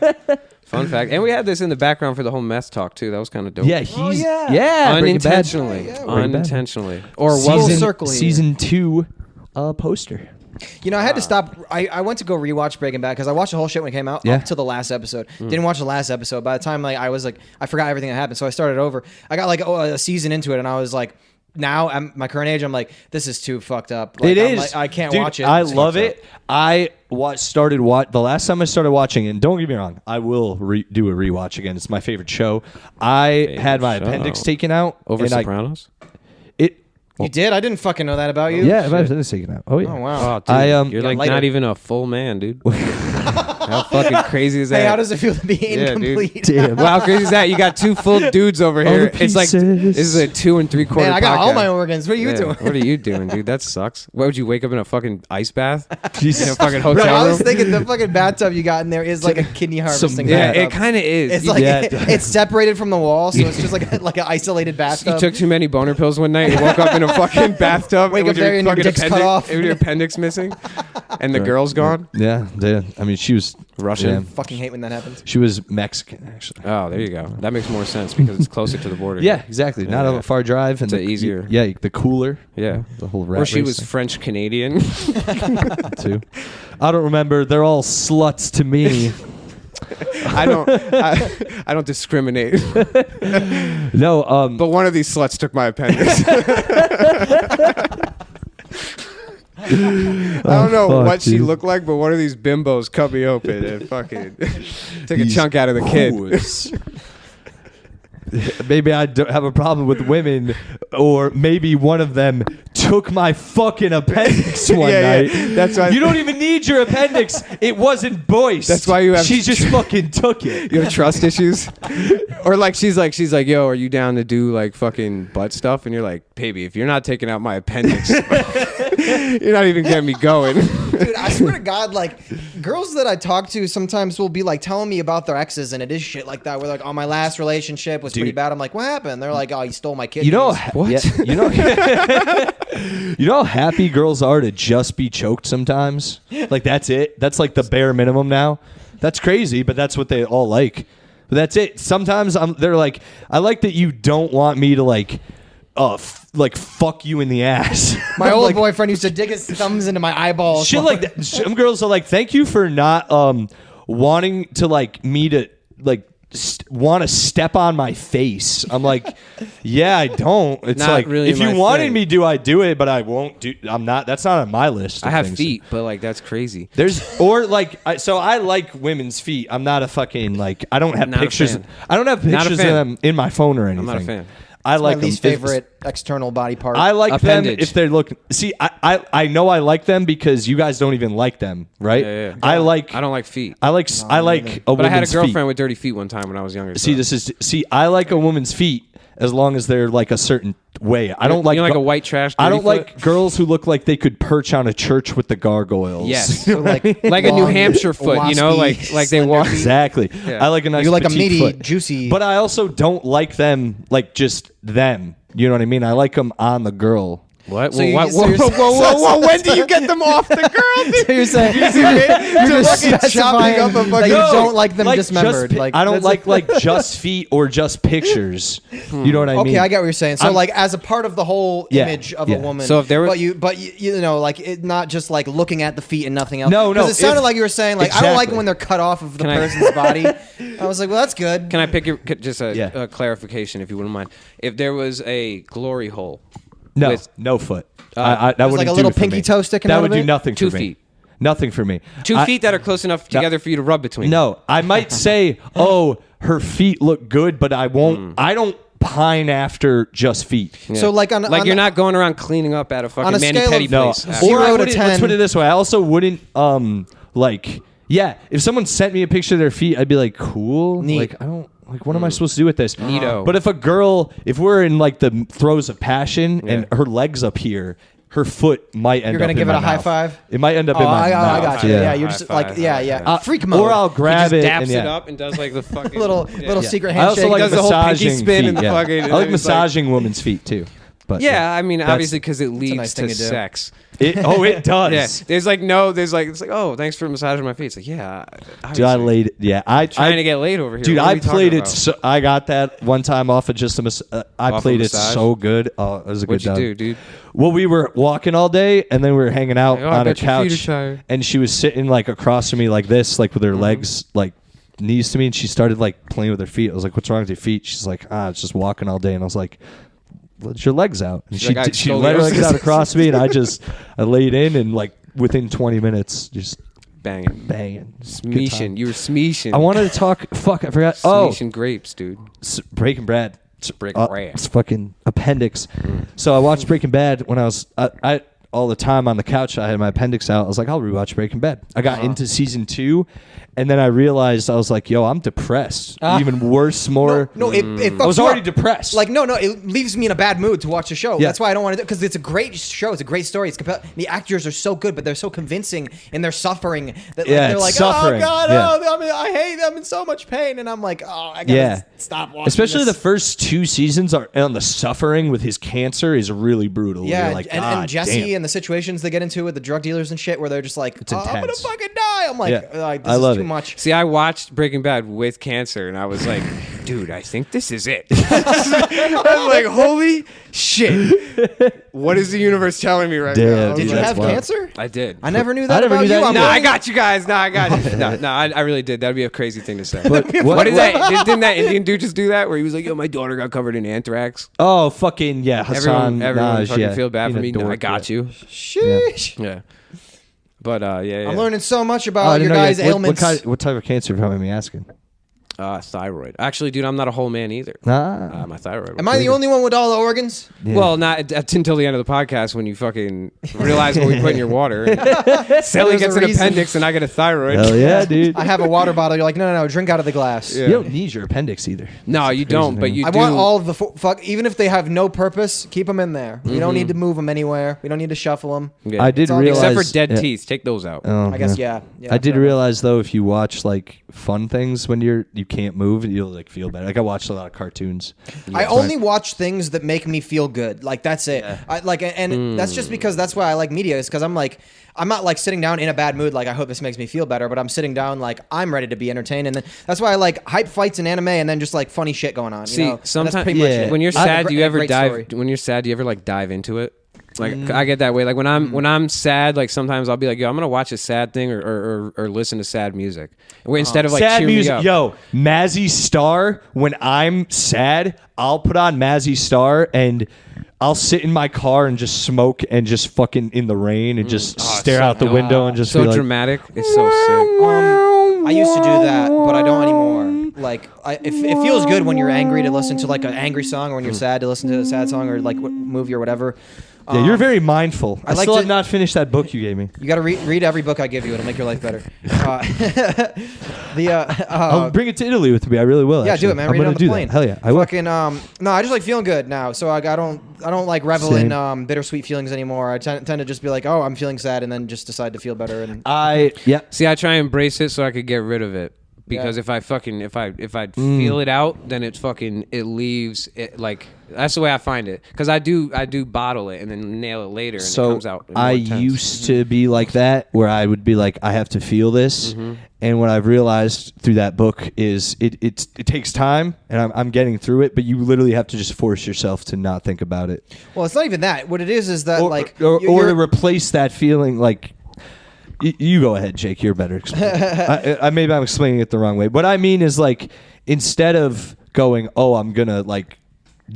Fun fact. And we had this in the background for the whole mess talk too. That was kind of dope. Yeah, he's unintentionally. Breaking Bad. Unintentionally. Or was season 2 poster. You know, I had to stop. I went to go rewatch Breaking Bad because I watched the whole shit when it came out up to the last episode. Didn't watch the last episode. By the time I was like, I forgot everything that happened. So I started over. I got like a season into it, and I was like, now I'm my current age. I'm like, this is too fucked up. Like, It is. Like, I can't Dude, watch it. I It's love fucked it. I the last time I started watching, and don't get me wrong, I will do a rewatch again. It's my favorite show. I had my appendix taken out over Sopranos. You did? I didn't fucking know that about you. Yeah, my appendix taken out. Oh yeah. Oh wow. Oh, dude, you're like not even a full man, dude. How fucking crazy is that? Hey, how does it feel to be incomplete? Damn. Well, how crazy is that? You got 2 full dudes over here. It's like this is a 2 3/4. Man, I got podcast. all my organs. What are you doing? What are you doing, dude? That sucks. Why would you wake up in a fucking ice bath? Jesus. In a fucking Bro, hotel I room? was thinking the fucking bathtub you got in there is like a kidney harvesting Yeah, bathtub. it kind of is. It's You- like Yeah. it's separated from the wall, so it's just like an isolated You bathtub. took too many boner pills one night. You woke up in a fucking bathtub. Wake with up there and your fucking dick's cut appendix- off. With your appendix missing, and the girl's gone. Yeah, I mean, she was Russian. Yeah. Fucking hate when that happens. She was Mexican, actually. Oh, there you go. That makes more sense because it's closer to the border. Yeah, exactly. Not Yeah. a far drive, and It's easier. Yeah, the cooler. Yeah. The whole rat Or she race was thing, French Canadian. too. I don't remember. They're all sluts to me. I don't discriminate. No, But one of these sluts took my appendix. I don't know fuck, what she dude. looked like, but one of these bimbos cut me open and fucking took a These chunk out of the kid. whores. Maybe I don't have a problem with women, or maybe one of them took my fucking appendix one night. That's why You don't even need your appendix. It wasn't voiced. That's why you have- She just fucking took it. You have trust issues, or like she's like, yo, are you down to do like fucking butt stuff? And you're like, baby, if you're not taking out my appendix, you're not even getting me going. Dude, I swear to God, like, girls that I talk to sometimes will be like telling me about their exes, and it is shit like that. Where like, oh, my last relationship was pretty bad. I'm like, what happened? They're like, oh, you stole my kidneys. You know What? Yeah, you know how happy girls are to just be choked sometimes? Like that's it. That's like the bare minimum now. That's crazy, but that's what they all like. But that's it. Sometimes they're like, I like that you don't want me to like like fuck you in the ass. My old like, boyfriend used to dig his thumbs into my eyeballs. shit like that. Some girls are like, thank you for not wanting to like me to like want to step on my face. I'm like, yeah, I don't. It's Not like really if you my wanted thing. me to, I do it, but I won't do. I'm not. That's not on my list. I of have things. feet, but like that's crazy. There's or like so I like women's feet. I'm not a fucking like I don't have Not a pictures. fan. I don't have Not a pictures of fan. them in my phone or anything. I'm not a fan. I It's like my them. least favorite external body part. I like Appendage. them if they look. See, I know I like them because you guys don't even like them, right? Yeah. I don't like feet. I like a But I had a woman's girlfriend feet. with dirty feet one time when I was younger. See, I like a woman's feet as long as they're like a certain way. I don't like you know, like a white trash. I don't dirty foot? like girls who look like they could perch on a church with the gargoyles. Yes. So, like like a New long, Hampshire foot, you know, waspy, like they slender walk. feet. Exactly. Yeah. I like a nice You like a petite meaty, foot. juicy. But I also don't like them like just them. You know what I mean? I like them on the girl. What? So you- Whoa, so you're- whoa! When do you get them off the girl? So you're saying you're just fucking chopping specifying up a that you No, don't like them just dismembered. pi- Like I don't that's- like just feet or just pictures. You know what I mean? Okay, I get what you're saying. So, I'm- like, as a part of the whole Yeah, image of yeah. a woman. So if there were- but you know, like, it, not just like looking at the feet and nothing else. No, 'Cause it sounded if- like you were saying, like, I don't like Exactly. when they're cut off of the Can I- person's body. I was like, well, that's good. Can I pick your just Yeah. a clarification, if you wouldn't mind? If there was a glory hole, No, with no foot. Uh, that There's wouldn't like a do little it for pinky me. toe sticking That out would of do it? nothing for 2 me. feet. Nothing for me. 2 I- feet that are close enough together for you to rub between. No, I might say, oh, her feet look good, but I won't. I don't pine after just feet. So, like, on Like you're not going around cleaning up at a fucking on a mani scale pedi of- No, place. Zero or I to wouldn't. 10. Let's put it this way: I also wouldn't like. Yeah, if someone sent me a picture of their feet, I'd be like, cool. Neat. Like I don't. Like, what am I supposed to do with this? Neato. But if we're in like the throes of passion and her leg's up here, her foot might end You're up gonna in give my it a high mouth. five? It might end up Oh, in my mouth. I got you. Yeah, you're High just five, like, yeah, high yeah. five. Freak mode. Or I'll grab it. daps and, it yeah. up and does like the fucking little yeah. secret I also handshake. like Does the whole pinky massaging spin feet. and the yeah. fucking- I like it's like- massaging women's feet too. But Yeah, I mean, that's- obviously because it leads nice thing to to do. sex. it does. Yeah, it's like, oh, thanks for massaging my feet. It's like, yeah, Dude, I obviously. laid. Yeah, trying to get laid over here. Dude, What are I we talking played it. about? So, I got that one time off of just a. I Off a played it massage? so good. Oh, it was a What'd good you time. do, dude? Well, we were walking all day, and then we were hanging out Like, oh, I on a bet your feet are couch, tired. and she was sitting like across from me, like this, like with her Mm-hmm. legs like knees to me, and she started like playing with her feet. I was like, "What's wrong with your feet?" She's like, "It's just walking all day," and I was like, let your legs out. And She's like, "I she let her legs scoliosis." out across me, and I laid in, and like within 20 minutes, just Banging. banging. Just good Smeeshing. time. You were smeeshing. I wanted to talk. Fuck, I forgot. Oh, Smeeshing grapes, dude. Breaking Bad. Breaking Bad. It's fucking appendix. So I watched Breaking Bad when I was I all the time on the couch. I had my appendix out. I was like, I'll rewatch Breaking Bad. I got into season 2, and then I realized I was like, yo, I'm depressed. Even worse, more. No, it fucks I was you already up. depressed. Like, no, it leaves me in a bad mood to watch the show. Yeah. That's why I don't want to do because it's a great show. It's a great story. It's the actors are so good, but they're so convincing in their suffering that like, Yeah, they're it's like, suffering. oh god, Yeah. I hate them in so much pain, and I'm like, oh, I gotta yeah, stop watching. especially this. the first 2 seasons are on the suffering with his cancer is really brutal. Yeah, You're like, and "God Jesse damn." and the situations they get into with the drug dealers and shit, where they're just like, I'm gonna intense. fucking die. I'm like, Yeah. this I is love too it. much. See, I watched Breaking Bad with cancer, and I was like, dude, I think this is it. I was like, holy shit. What is the universe telling me right Damn, now? I was Did you like, have wild. cancer? I did. I never knew that I never about knew that you. I'm either. No, I learning- got you guys. No, I got you. No, I really did. That'd be a crazy thing to say. But what is that? Didn't that Indian dude just do that? Where he was like, "Yo, my daughter got covered in anthrax." Oh, fucking yeah, Hassan. Everyone Naj, fucking yeah. feel bad for Being me. a No, I dork, got yeah. you. Sheesh. Yeah. But yeah. I'm learning so much Oh, I about didn't your know you guys' had- what- ailments. What type of cancer? If you don't mind me asking. Thyroid. Actually, dude, I'm not a whole man either. Nah. My thyroid. Am I the only one with all the organs? Yeah. Well, not until the end of the podcast when you fucking realize what we put in your water. Sally There's gets a an reason. appendix and I get a thyroid. Hell yeah, dude. I have a water bottle. You're like, no, drink out of the glass. Yeah. You don't need your appendix either. No, you don't, but you I do. want all of the fuck, even if they have no purpose, keep them in there. We Mm-hmm. don't need to move them anywhere. We don't need to shuffle them. Yeah. I did all- realize. Except for dead yeah. teeth. Take those out. Oh, I guess, yeah. I did fair realize though, if you watch like fun things when you can't move, and you'll like feel better. Like I watched a lot of cartoons. I only watch things that make me feel good. Like that's it. I like, and that's just because that's why I like media. Is because I'm like, I'm not like sitting down in a bad mood. Like I hope this makes me feel better, but I'm sitting down like I'm ready to be entertained, and then that's why I like hype fights in anime, and then just like funny shit going on. See, you know? sometimes That's pretty much it. when you're sad, do you ever great dive? story. When you're sad, do you ever like dive into it? Like I get that way. Like when I'm sad, like sometimes I'll be like, yo, I'm gonna watch a sad thing or listen to sad music instead of like sad cheer music. me up. Yo, Mazzy Star. When I'm sad, I'll put on Mazzy Star and I'll sit in my car and just smoke and just fucking in the rain and just stare out the window and just so be like, dramatic. It's so sick. I used to do that, but I don't anymore. Like, it feels good when you're angry to listen to like an angry song, or when you're sad to listen to a sad song, or like movie or whatever. Yeah, you're very mindful. I like still to- have not finished that book you gave me. You got to read every book I give you; it'll make your life better. I'll bring it to Italy with me. I really will. Yeah, actually. do it, man. I'm Read it gonna on the do plane. that. Hell yeah, I will. Fucking no, I just like feeling good now. So I don't like revel Same. in bittersweet feelings anymore. I tend to just be like, oh, I'm feeling sad, and then just decide to feel better. And See, I try and embrace it so I could get rid of it. Because if I feel it out, then it leaves it like that's the way I find it. Because I do bottle it and then nail it later, and it comes out. I used to be like that, where I would be like, I have to feel this, and what I've realized through that book is it takes time, and I'm getting through it, but you literally have to just force yourself to not think about it. well, it's not even that. What it is that like or you're- to replace that feeling like. You go ahead, Jake. You're better. Maybe I'm explaining it the wrong way. What I mean is like instead of going, oh, I'm gonna like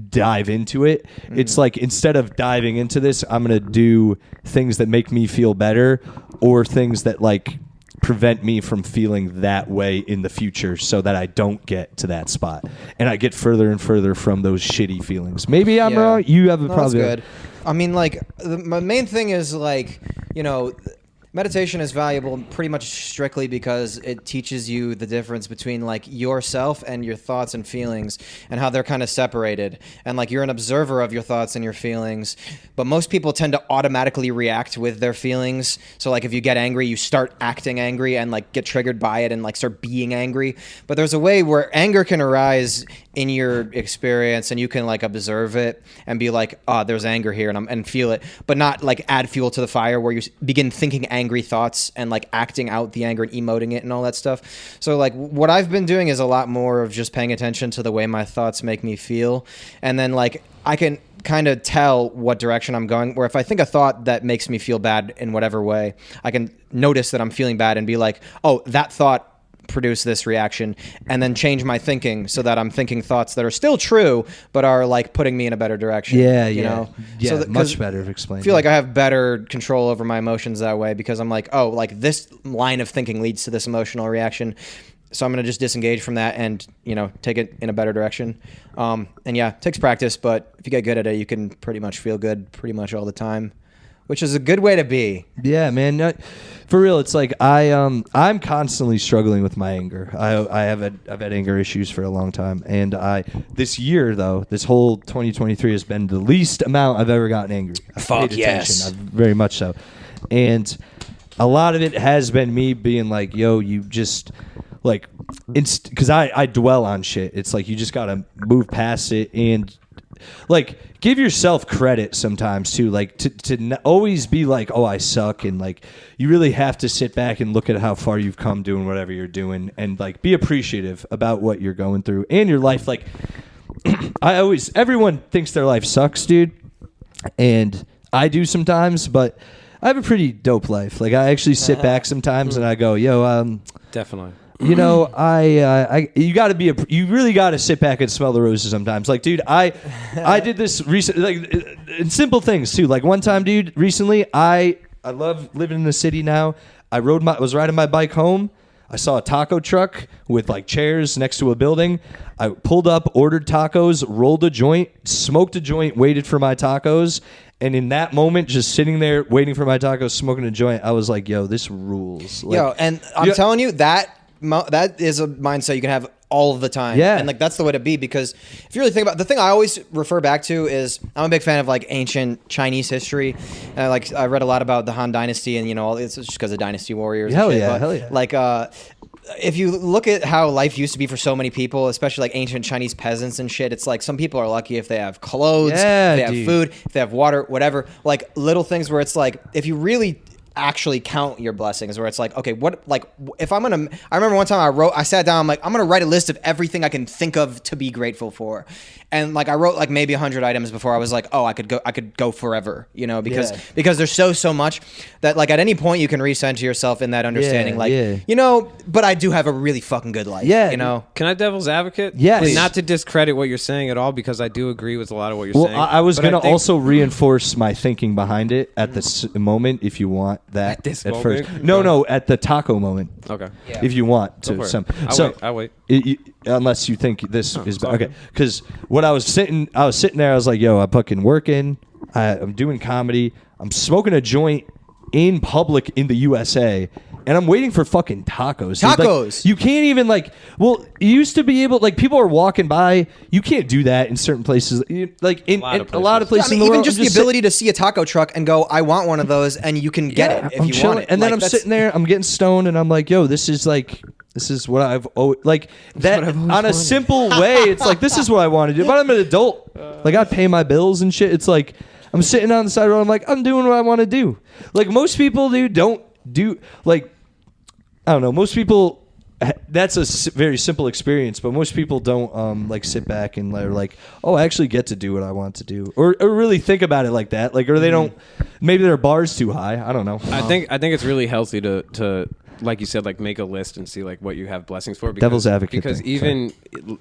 dive into it. It's like instead of diving into this, I'm gonna do things that make me feel better, or things that like prevent me from feeling that way in the future, so that I don't get to that spot and I get further and further from those shitty feelings. Maybe I'm wrong. You have That's good. I mean, like my main thing is like, you know, meditation is valuable pretty much strictly because it teaches you the difference between like yourself and your thoughts and feelings, and how they're kind of separated, and like you're an observer of your thoughts and your feelings, but most people tend to automatically react with their feelings. So like if you get angry, you start acting angry and like get triggered by it and like start being angry. But there's a way where anger can arise in your experience, and you can like observe it and be like, oh, there's anger here, and feel it, but not like add fuel to the fire where you begin thinking angry thoughts and like acting out the anger and emoting it and all that stuff. So like what I've been doing is a lot more of just paying attention to the way my thoughts make me feel, and then like I can kind of tell what direction I'm going, where if I think a thought that makes me feel bad in whatever way, I can notice that I'm feeling bad and be like, oh, that thought produce this reaction, and then change my thinking so that I'm thinking thoughts that are still true but are like putting me in a better direction. You know? Yeah, so much better of explaining. I feel like I have better control over my emotions that way, because I'm like, oh, like this line of thinking leads to this emotional reaction, so I'm going to just disengage from that and, you know, take it in a better direction. And yeah, it takes practice, but if you get good at it, you can pretty much feel good pretty much all the time, which is a good way to be. Yeah, man. For real, it's like I'm constantly struggling with my anger. I've had anger issues for a long time, and this year though, this whole 2023 has been the least amount I've ever gotten angry. Fuck yes, very much so, and a lot of it has been me being like, yo, you just like, because I dwell on shit. It's like you just gotta move past it and. Like, give yourself credit sometimes too. Like to always be like, oh, I suck, and like you really have to sit back and look at how far you've come doing whatever you're doing, and like be appreciative about what you're going through and your life. Like everyone thinks their life sucks, dude, and I do sometimes, but I have a pretty dope life. Like I actually sit back sometimes and I go, yo, Definitely. You know, you really got to sit back and smell the roses sometimes. Like, dude, I did this recently, like in simple things too. Like one time, dude, recently, I love living in the city now. I was riding my bike home. I saw a taco truck with like chairs next to a building. I pulled up, ordered tacos, rolled a joint, smoked a joint, waited for my tacos. And in that moment, just sitting there waiting for my tacos, smoking a joint, I was like, yo, this rules. Like, yo, and I'm telling you, that is a mindset you can have all of the time. Yeah. And like that's the way to be, because if you really think about the thing I always refer back to is I'm a big fan of like ancient Chinese history. I read a lot about the Han Dynasty, and you know, it's just because of Dynasty Warriors. Hell and shit, yeah, but, hell yeah. Like if you look at how life used to be for so many people, especially like ancient Chinese peasants and shit, it's like some people are lucky if they have clothes, if they have food, if they have water, whatever. Like little things where it's like, if you really actually count your blessings, where it's like, okay, what, like if I remember one time I sat down, I'm like, I'm gonna write a list of everything I can think of to be grateful for, and like I wrote like maybe 100 items before I was like, oh, I could go forever, you know, because there's so much that like at any point you can recenter yourself in that understanding, you know, but I do have a really fucking good life, you know. Can I devil's advocate? Yes. Not to discredit what you're saying at all, because I do agree with a lot of what you're saying. I was going to also reinforce my thinking behind it at this moment, if you want that. At this first. moment? No, at the taco moment. Okay. Yeah. If you want Go to. for it. I'll wait. Unless you think this is bad. Okay. Because when I was sitting there, I was like, yo, I'm fucking working. I'm doing comedy. I'm smoking a joint in public in the USA. And I'm waiting for fucking tacos. Tacos. Like, you can't even you used to be able, like, people are walking by. You can't do that in certain places. Like in a lot of places I mean, in the even world. just the ability to see a taco truck and go, I want one of those, and you can get it if I'm you chilling, want it. and then Like, I'm sitting there, I'm getting stoned, and I'm like, yo, this is what I've like that on a simple way. It's like, this is what I want to do. But I'm an adult. Like, I pay my bills and shit. It's like I'm sitting on the side of the road. I'm like, I'm doing what I want to do. Like most people don't do like. I don't know. Most people, that's a very simple experience, but most people don't like sit back and they're like, oh, I actually get to do what I want to do, or really think about it like that. Like, or they don't. Maybe their bar's too high. I don't know. I think it's really healthy to like you said, like make a list and see like what you have blessings for. Because, Devil's advocate. Because thing.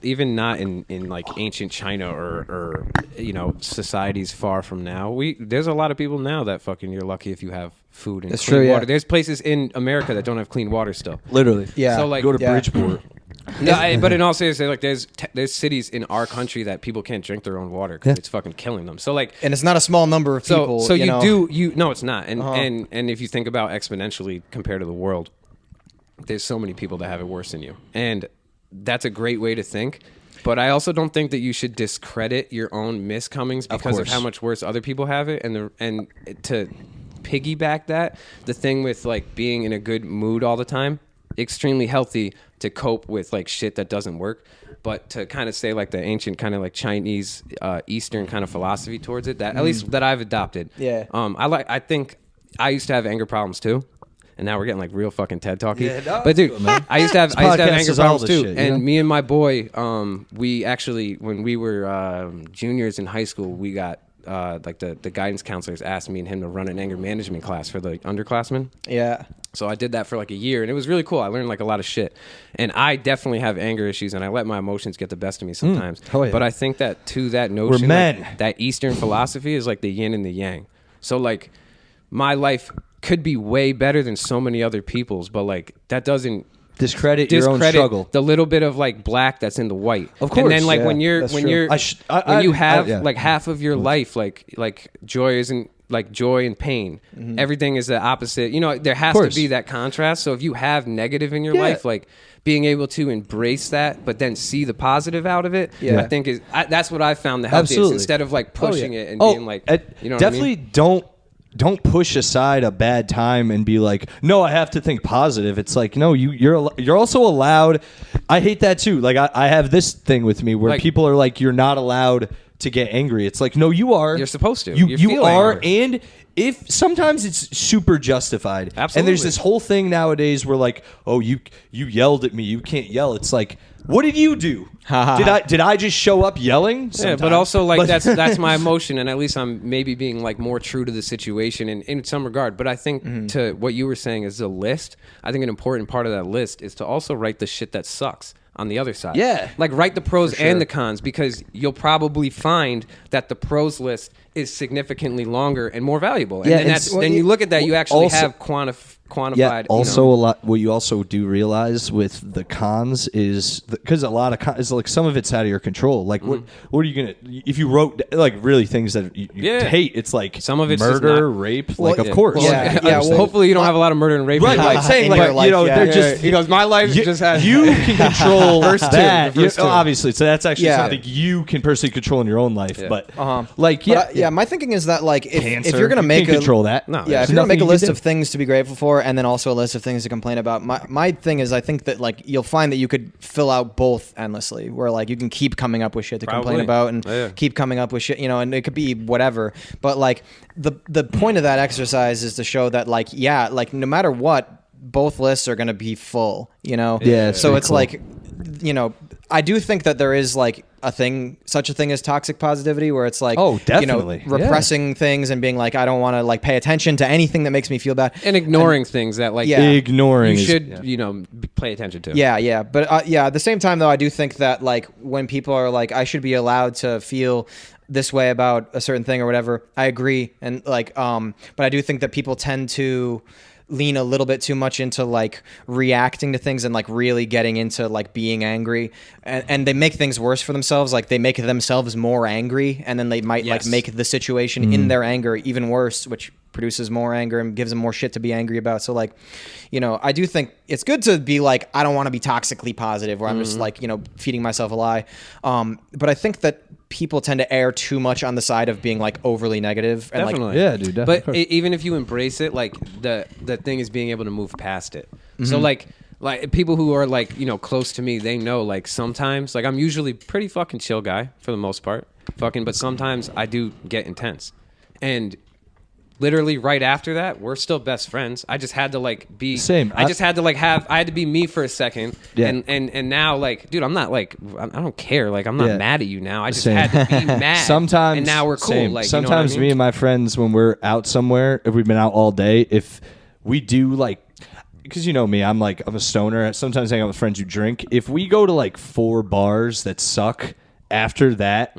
even not in like ancient China or you know, societies far from now, there's a lot of people now that fucking you're lucky if you have food and clean water. There's places in America that don't have clean water still. Literally. Yeah. So like go to Bridgeport. No, but in all seriousness, like there's cities in our country that people can't drink their own water because it's fucking killing them. So like, and it's not a small number of people. So you know? No, it's not. And and if you think about exponentially compared to the world, there's so many people that have it worse than you, and that's a great way to think. But I also don't think that you should discredit your own miscomings because of how much worse other people have it, and to piggyback that, the thing with like being in a good mood all the time, extremely healthy to cope with like shit that doesn't work, but to kind of say like the ancient kind of like Chinese Eastern kind of philosophy towards it, that at least that I've adopted. Yeah. I think I used to have anger problems too. And now we're getting like real fucking TED talky. Yeah, no, but dude, I used to have anger problems too. Shit, and me and my boy, we actually, when we were juniors in high school, we got like the guidance counselors asked me and him to run an anger management class for the underclassmen. Yeah. So I did that for like a year, and it was really cool. I learned like a lot of shit. And I definitely have anger issues, and I let my emotions get the best of me sometimes. Oh, yeah. But I think that to that notion, We're men. like, that Eastern philosophy is like the yin and the yang. So like my life could be way better than so many other people's, but like that doesn't discredit your own struggle. The little bit of like black that's in the white. Of course. And then like Yeah, when you have like half of your life, like joy isn't like joy and pain. Everything is the opposite. You know, there has to be that contrast. So if you have negative in your life, like being able to embrace that, but then see the positive out of it, I think that's what I found the healthiest. Absolutely. Instead of like pushing it and being like, you know, definitely what I mean? Don't push aside a bad time and be like, no, I have to think positive. It's like, no, you're also allowed. I hate that too. Like I have this thing with me where like, people are like, you're not allowed to get angry. It's like, no, you are. You're supposed to. You are, and if sometimes it's super justified. Absolutely. And there's this whole thing nowadays where like, oh, you yelled at me, you can't yell. It's like, what did you do? Did I just show up yelling? Sometimes? Yeah, but also like that's my emotion, and at least I'm maybe being like more true to the situation in some regard. But I think to what you were saying is the list. I think an important part of that list is to also write the shit that sucks on the other side. Yeah. Like write the pros and the cons, because you'll probably find that the pros list is significantly longer and more valuable. And then you look at that, you actually have quantified. Yeah. Also, a lot. What you also do realize with the cons is because a lot of is like some of it's out of your control. Like what are you gonna if you wrote like really things that you hate? It's like some of it's murder, rape. Well, like of course. Well, hopefully you don't have a lot of murder and rape. Right. I'm saying like you know they're just he goes. My life just has you can control that. First two. Obviously, so that's actually something you can personally control in your own life. But my thinking is that like if you're gonna make control that. If you're gonna make a list of things to be grateful for, and then also a list of things to complain about. My thing is, I think that like you'll find that you could fill out both endlessly, where like you can keep coming up with shit to complain about and keep coming up with shit, you know, and it could be whatever. But like the point of that exercise is to show that like, yeah, like no matter what, both lists are going to be full, you know? Yeah. So it's cool. like, you know, I do think that there is like such a thing as toxic positivity, where it's like, definitely. you know, repressing things and being like, I don't want to like pay attention to anything that makes me feel bad, and ignoring things that like ignoring you should you know pay attention to. Yeah. But at the same time though, I do think that like when people are like, I should be allowed to feel this way about a certain thing or whatever, I agree. And like, but I do think that people tend to lean a little bit too much into like reacting to things and like really getting into like being angry, and they make things worse for themselves. Like they make themselves more angry, and then they might like make the situation in their anger even worse, which produces more anger and gives them more shit to be angry about. So like, you know, I do think it's good to be like, I don't want to be toxically positive, where I'm just like, you know, feeding myself a lie. But I think that people tend to err too much on the side of being like overly negative. And Definitely. Yeah, dude. Definitely. But even if you embrace it, like the thing is being able to move past it. So like people who are like, you know, close to me, they know like sometimes like I'm usually pretty fucking chill guy for the most part, but sometimes I do get intense, and literally right after that, we're still best friends. I just had to like be same. I just had to like I had to be me for a second. Yeah. And now like, dude, I'm not like, I don't care. Like I'm not mad at you now. I just Same. had to be mad. Sometimes, and now we're cool. Same. Like sometimes you know what I mean? me and my friends, when we're out somewhere, if we've been out all day, if we do like, because you know me, I'm a stoner. Sometimes I hang out with friends who drink. If we go to like 4 bars that suck, after that,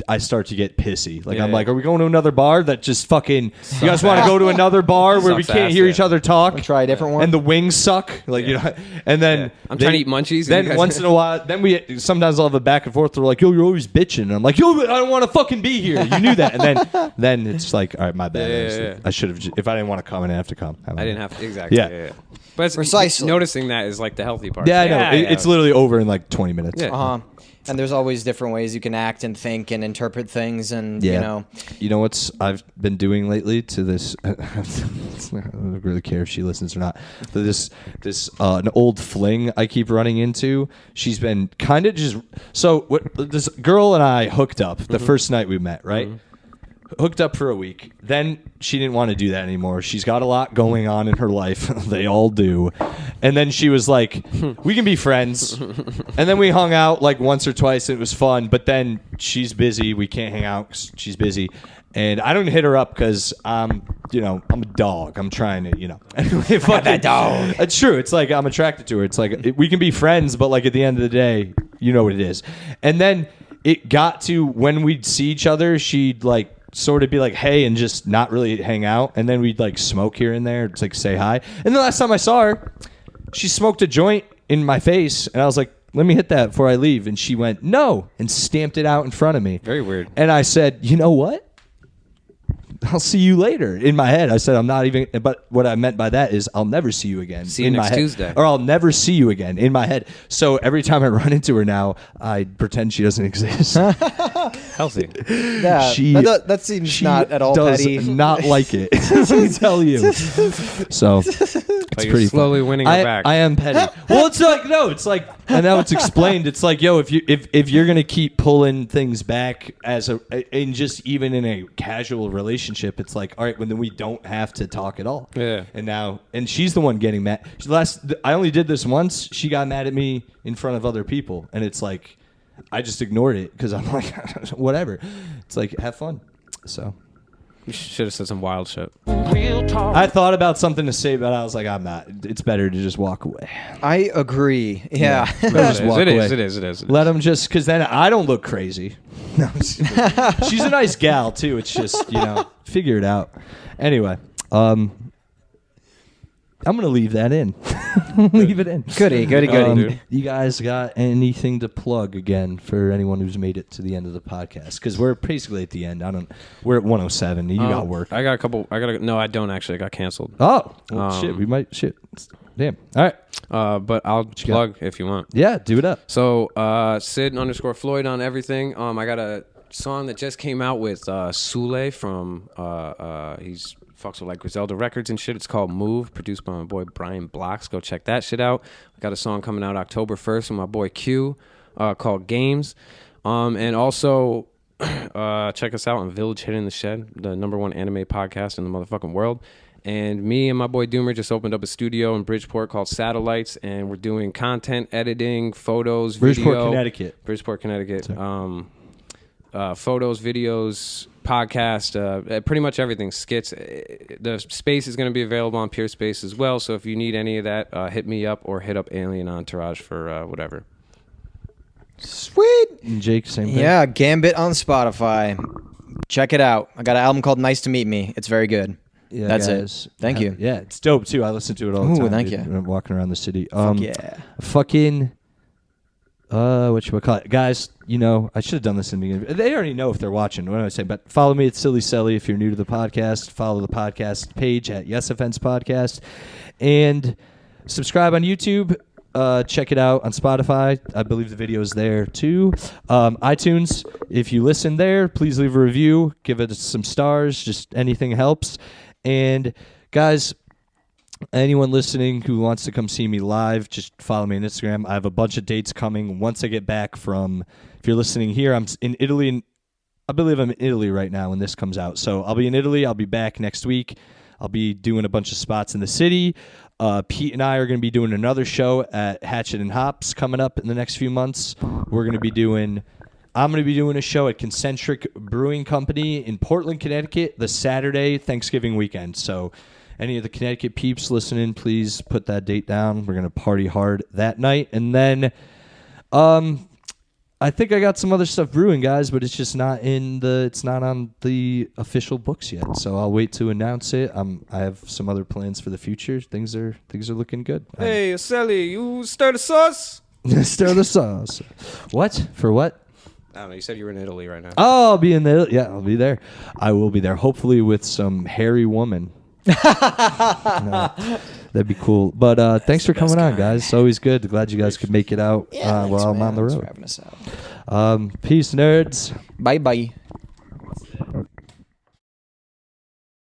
I start to get pissy. Like I'm like, are we going to another bar that just fucking? You guys want to go to another bar where we can't hear each other talk? Try a different one. And the wings suck. Like you know, and then I'm trying to eat munchies. Then once in a while, then we sometimes I'll have a back and forth. They're like, yo, you're always bitching. And I'm like, yo, I don't want to fucking be here. You knew that. And then it's like, all right, my bad. I should have. If I didn't want to come, I didn't have to come. I didn't have to, exactly. Yeah. But it's precisely noticing that is like the healthy part. Yeah, I know. It's literally over in like 20 minutes. Yeah. And there's always different ways you can act and think and interpret things, and you know. You know what's I've been doing lately to this? I don't really care if she listens or not. But this an old fling I keep running into. She's been kind of just this girl and I hooked up the first night we met, right? Hooked up for a week. Then she didn't want to do that anymore. She's got a lot going on in her life. They all do. And then she was like, we can be friends. And then we hung out like once or twice. And it was fun. But then she's busy. We can't hang out 'cause she's busy. And I don't hit her up because I'm a dog. I'm trying to, Anyway, fuck that dog. It's true. It's like I'm attracted to her. It's like we can be friends, but like at the end of the day, you know what it is. And then it got to when we'd see each other, she'd like sort of be like, hey, and just not really hang out. And then we'd like smoke here and there. It's like say hi. And the last time I saw her, she smoked a joint in my face. And I was like, let me hit that before I leave. And she went, no, and stamped it out in front of me. Very weird. And I said, you know what? I'll see you later. In my head, I said, I'm not even, but what I meant by that is I'll never see you again. See you in next my head. Tuesday. Or I'll never see you again in my head. So every time I run into her now, I pretend she doesn't exist. Healthy. Yeah, that seems not at all does petty. not like it. Let me tell you. So it's you're pretty slowly fun. winning her back. I am petty. Well, it's like no, it's like, and now it's explained. It's like, yo, if you're gonna keep pulling things back in just even in a casual relationship, it's like, all right, well then we don't have to talk at all. Yeah. And she's the one getting mad. I only did this once. She got mad at me in front of other people, and it's like, I just ignored it because I'm like, whatever. It's like, have fun. So. You should have said some wild shit. I thought about something to say, but I was like, I'm not. It's better to just walk away. I agree. Yeah. Just walk away. It is. Let them just, because then I don't look crazy. No, she's a nice gal, too. It's just, figure it out. Anyway, I'm going to leave that in. Leave it in. Goody. You guys got anything to plug again for anyone who's made it to the end of the podcast? Because we're basically at the end. We're at 107. You got work. I got a couple. No, I don't actually. I got canceled. Oh, well, shit. We might. Shit. Damn. All right. But I'll plug if you want. Yeah, do it up. So, Sid_Floyd on everything. I got a song that just came out with Sule from he's fucks with like Griselda Records and shit. It's called Move, produced by my boy Brian Blocks. Go check that shit out. I got a song coming out October 1st with my boy Q called Games. And also check us out on Village Hit in the Shed, the #1 anime podcast in the motherfucking world. And me and my boy Doomer just opened up a studio in Bridgeport called Satellites, and we're doing content editing, photos, video. Bridgeport, Connecticut. Photos, videos, podcast, pretty much everything. Skits. The space is going to be available on Pure Space as well. So if you need any of that, hit me up or hit up Alien Entourage for whatever. Sweet. And Jake, same thing. Yeah, Gambit on Spotify. Check it out. I got an album called Nice to Meet Me. It's very good. Yeah, that's guys. it. Thank you. Yeah, it's dope too. I listen to it all the time. Thank dude, you. when I'm walking around the city. Fuck yeah. Fucking. Whatchamacallit? Guys, you know, I should have done this in the beginning. They already know if they're watching. What do I say? But follow me at Silly Selly if you're new to the podcast. Follow the podcast page at Yes Offense Podcast. And subscribe on YouTube. Check it out on Spotify. I believe the video is there too. iTunes, if you listen there, please leave a review. Give it some stars. Just anything helps. And guys, anyone listening who wants to come see me live, just follow me on Instagram. I have a bunch of dates coming once I get back from, if you're listening here, I'm in Italy. And I believe I'm in Italy right now when this comes out. So I'll be in Italy. I'll be back next week. I'll be doing a bunch of spots in the city. Pete and I are going to be doing another show at Hatchet and Hops coming up in the next few months. I'm going to be doing a show at Concentric Brewing Company in Portland, Connecticut, the Saturday Thanksgiving weekend. So any of the Connecticut peeps listening, please put that date down. We're going to party hard that night. And then I think I got some other stuff brewing, guys, but it's just not it's not on the official books yet. So I'll wait to announce it. I have some other plans for the future. Things are looking good. Hey, Sally, you stir the sauce? Stir the sauce. What? For what? I don't know. You said you were in Italy right now. Oh, I'll be in there. Yeah, I'll be there. I will be there. Hopefully with some hairy woman. No, that'd be cool. But thanks for coming on, guys. It's always good. Glad you guys could make it out while I'm on the road. Thanks for having us out. Peace, nerds. Bye-bye.